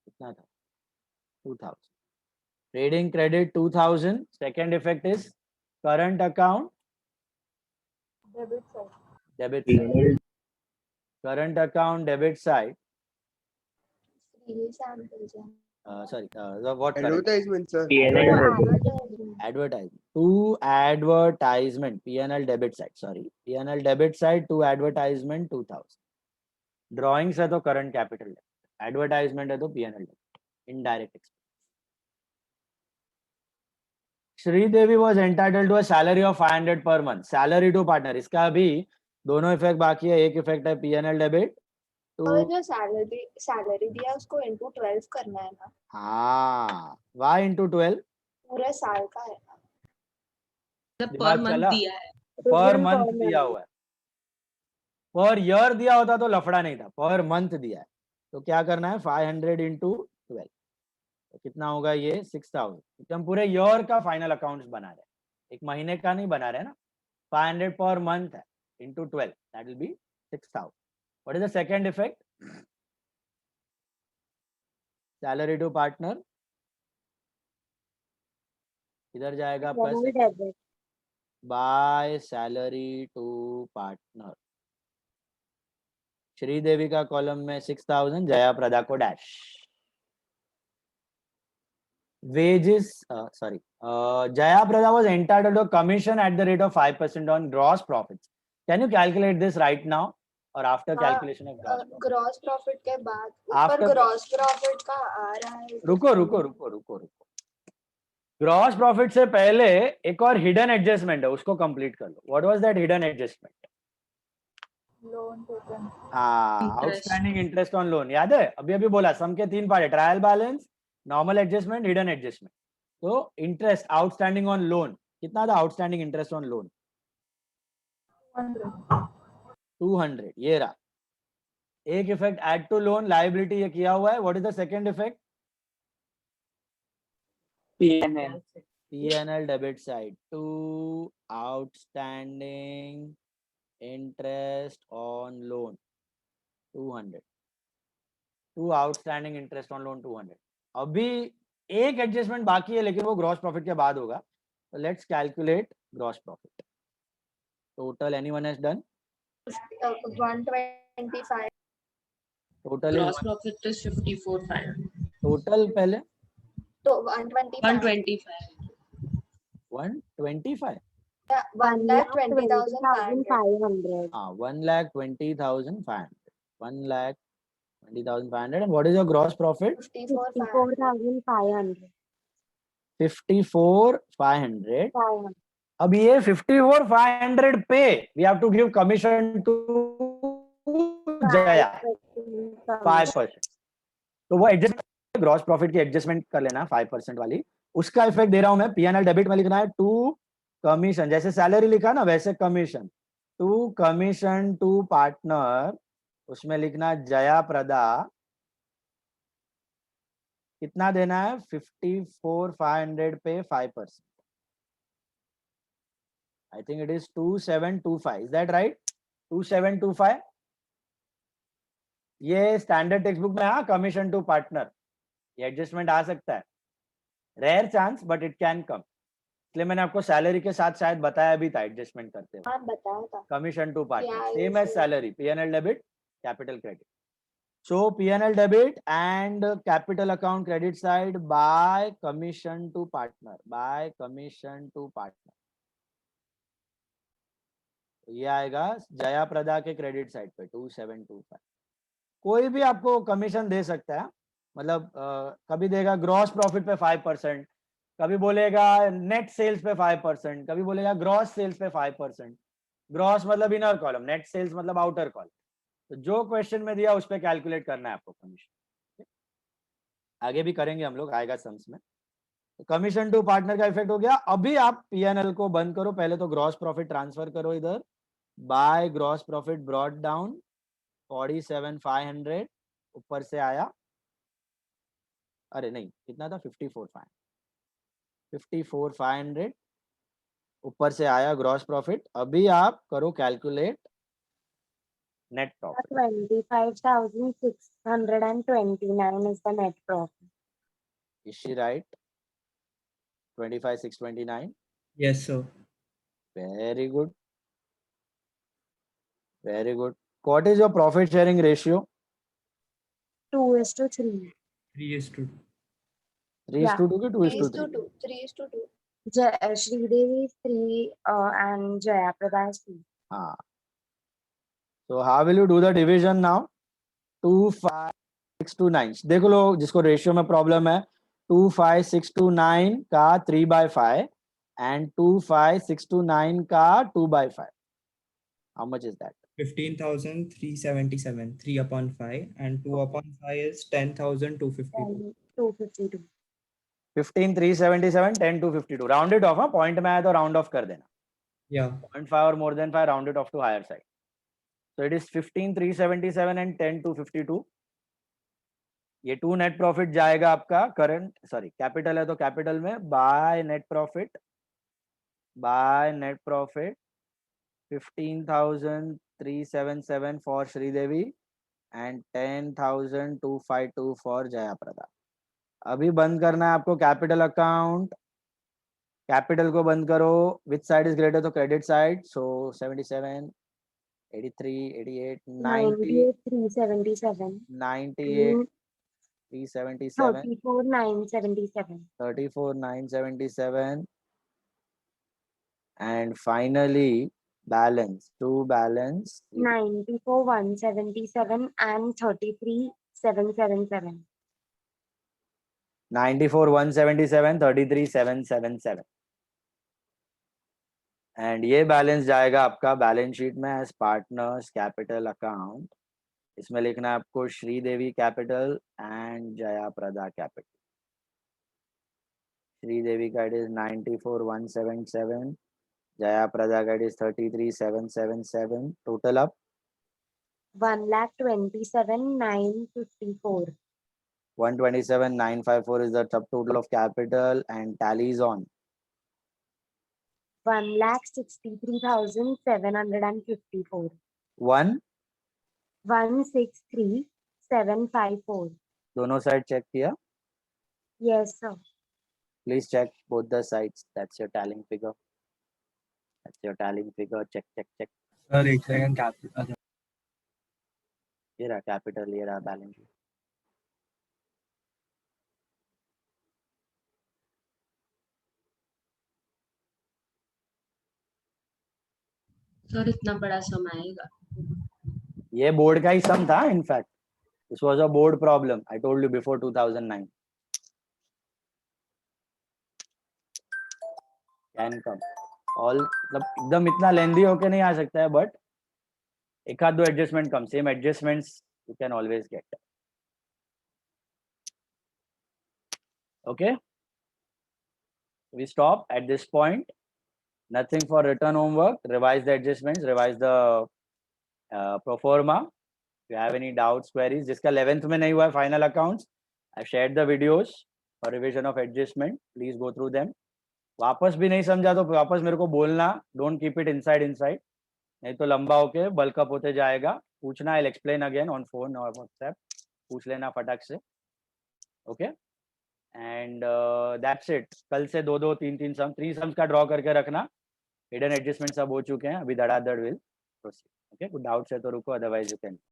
कितना था? 2000. Trading credit 2000. Second effect is current account. Debit side. Debit side. Current account debit side. Free samples. Sorry, what? Advertisement, sir. Advertisement. To advertisement. P&L debit side. Sorry. P&L debit side to advertisement 2000. Drawings है तो current capital debt. Advertisement है तो P&L debt. Indirect expense. Sridevi was entitled to a salary of 500 per month. Salary to partner. इसका भी दोनों इफेक्ट बाकी है. एक इफेक्ट है P&L debit. और जो सैलरी दिया उसको into 12 करना है ना. हाँ. Why into 12? पूरे साल का है ना. पर मंथ दिया है. पर मंथ दिया हुआ है. पर ईयर दिया होता तो लफड़ा नहीं था. पर मंथ दिया है तो क्या करना है 500 into 12. तो कितना होगा ये 6000. क्योंकि हम पूरे ईयर का फाइनल अकाउंट्स बना रहे हैं. एक महीने का नहीं बना रहे ना. 500 पर मंथ है into 12. That will be 6000. What is the second effect? Salary to partner. इधर जाएगा plus by salary to partner. Sridevi का कॉलम में 6000, जया प्रदा को dash. Wages, sorry, Jaya Prada was entitled to a commission at the rate of 5% on gross profits. Can you calculate this right now or after calculation of gross profit? Gross profit के बाद After ऊपर ग्रॉस प्रॉफिट का आ रहा है. रुको. ग्रॉस प्रॉफिट से पहले एक और हिडन एडजस्टमेंट है, उसको कंप्लीट कर लो. What was that hidden adjustment? Loan taken. हाँ, आउटस्टैंडिंग इंटरेस्ट ऑन लोन. याद है अभी बोला सम के 3 पार्ट है. Trial balance, normal adjustment, hidden adjustment. तो इंटरेस्ट आउटस्टैंडिंग ऑन लोन कितना था? Outstanding interest on loan 200. ये रहा एक effect. Add to loan liability ये किया हुआ है. What is the second effect? P&L debit side to outstanding interest on loan 200. to outstanding interest on loan 200. अभी एक एडजस्टमेंट बाकी है लेकिन वो ग्रॉस प्रॉफिट के बाद होगा. तो let's calculate gross profit total. Anyone has done? 125. Total gross profit is 54,500. Total पहले तो 125. 125. Yeah, 1,20,500. 1,20,500. 1,20,500. And what is your gross profit? 54,500. 54,500. अब ये 54,500 पे we have to give commission to Jaya 5%. तो वो एडजस्ट ग्रॉस प्रॉफिट की एडजस्टमेंट कर लेना 5% वाली. उसका इफेक्ट दे रहा हूं मैं. P&L डेबिट में लिखना है टू कमीशन. जैसे सैलरी लिखा ना वैसे commission. To commission to partner. उसमें लिखना जया प्रदा कितना देना है? 54,500 पे 5%. I think it is 2725. Is that right? 2725. ये स्टैंडर्ड टेक्स्ट बुक में हाँ कमीशन टू पार्टनर ये एडजस्टमेंट आ सकता है. Rare chance but it can come. इसलिए मैंने आपको सैलरी के साथ शायद बताया भी था एडजस्टमेंट करते हुए. हाँ बताया था. Commission to partner same as salary. P&L debit capital credit. show P&L debit and capital account credit side by commission to partner, by commission to partner. ये आएगा जया प्रदा के क्रेडिट साइड पे 2725. कोई भी आपको कमीशन दे सकता है, मतलब कभी देगा ग्रॉस प्रॉफिट पे 5%, कभी बोलेगा नेट सेल्स पे 5%, कभी बोलेगा ग्रॉस सेल्स पे 5%. ग्रॉस मतलब इनर कॉलम, नेट सेल्स मतलब आउटर कॉलम. तो जो क्वेश्चन में दिया उस पे कैलकुलेट करना है आपको कमीशन. आगे भी करेंगे हम लोग, आएगा सम्स में. कमीशन टू पार्टनर का इफेक्ट हो गया. अभी आप P&L को बंद करो, पहले तो ग्रॉस प्रॉफिट ट्रांसफर करो इधर. By gross profit brought down 47,500 ऊपर से आया, अरे नहीं कितना था 54,500 ऊपर से आया ग्रॉस प्रॉफिट. अभी आप करो calculate net profit. 25,629 is the net profit. Is she right? 25,629. Yes, sir. Very good. Very good. What is your profit sharing ratio? 2:3. 3:2. 3:2 ki 2:3? 3:2. 3:2. Sridevi is 3 and Jaya Prada is 2. हाँ. So how will you do the division now? 25629. देखो लोग जिसको रेशियो में प्रॉब्लम है, 25629 का 3/5 and 25629 का 2/5. How much is that? 15,377. 3/5 and 2/5 is 10,252. 252. 15,377, 10,252. Round it off. हाँ, पॉइंट में आया तो राउंड ऑफ कर देना. Yeah. 0.5 or more than 5, round it off to higher side. So it is 15,377 and 10,252. ये 2 नेट प्रॉफिट जाएगा आपका करंट, सॉरी कैपिटल है तो कैपिटल में by net profit 15,377 for Sridevi and 10,252 for Jaya Prada. अभी बंद करना है आपको कैपिटल अकाउंट. कैपिटल को बंद करो. Which side is greater? तो credit side. So 77, 83, 88, 90, 98,377. 98, 377, 34,977. 34,977, and finally balance, to balance 94,177 and 33,777. 94,177, 33,777. And ये बैलेंस जाएगा आपका बैलेंस शीट में एज पार्टनर्स कैपिटल अकाउंट. इसमें लिखना है आपको Sridevi capital and Jaya Prada capital. Sridevi का इट इज 94,177, जया प्रदा का it is 33,777. Total up 1,27,954. 127,954 is the subtotal of capital and tallies on 1,63,754. 1,63,754. दोनों साइड चेक किया? Yes, sir. Please check both the sides. That's your tallying figure. That's your tallying figure. Check, check, check. Sir, एक सेकंड कैपिटल. ये रहा कैपिटल, ये रहा बैलेंस शीट. सर इतना बड़ा सम आएगा? ये बोर्ड का ही सम था. In fact this was a board problem. I told you before 2009. Can come all, मतलब एकदम इतना लेंदी होके नहीं आ सकता है, बट एक आध दो adjustment come. Same adjustments you can always get. Okay, we stop at this point. Nothing for written homework. Revise the adjustments, revise the pro forma. If you have any doubts, queries, जिसका 11th में नहीं हुआ है final accounts, I've shared the videos for revision of adjustment. Please go through them. वापस भी नहीं समझा तो वापस मेरे को बोलना. Don't keep it inside. नहीं तो लंबा होके bulk up होते जाएगा. पूछना, I'll explain again on phone or WhatsApp. पूछ लेना फटाक से. Okay. And that's it. कल से 2-2, 3-3 सम, 3 सम्स का ड्रॉ करके रखना. हिडन एडजस्टमेंट सब हो चुके हैं. अभी धड़ाधड़ विल प्रोसीड. ओके, कुछ डाउट्स है तो रुको, अदरवाइज यू कैन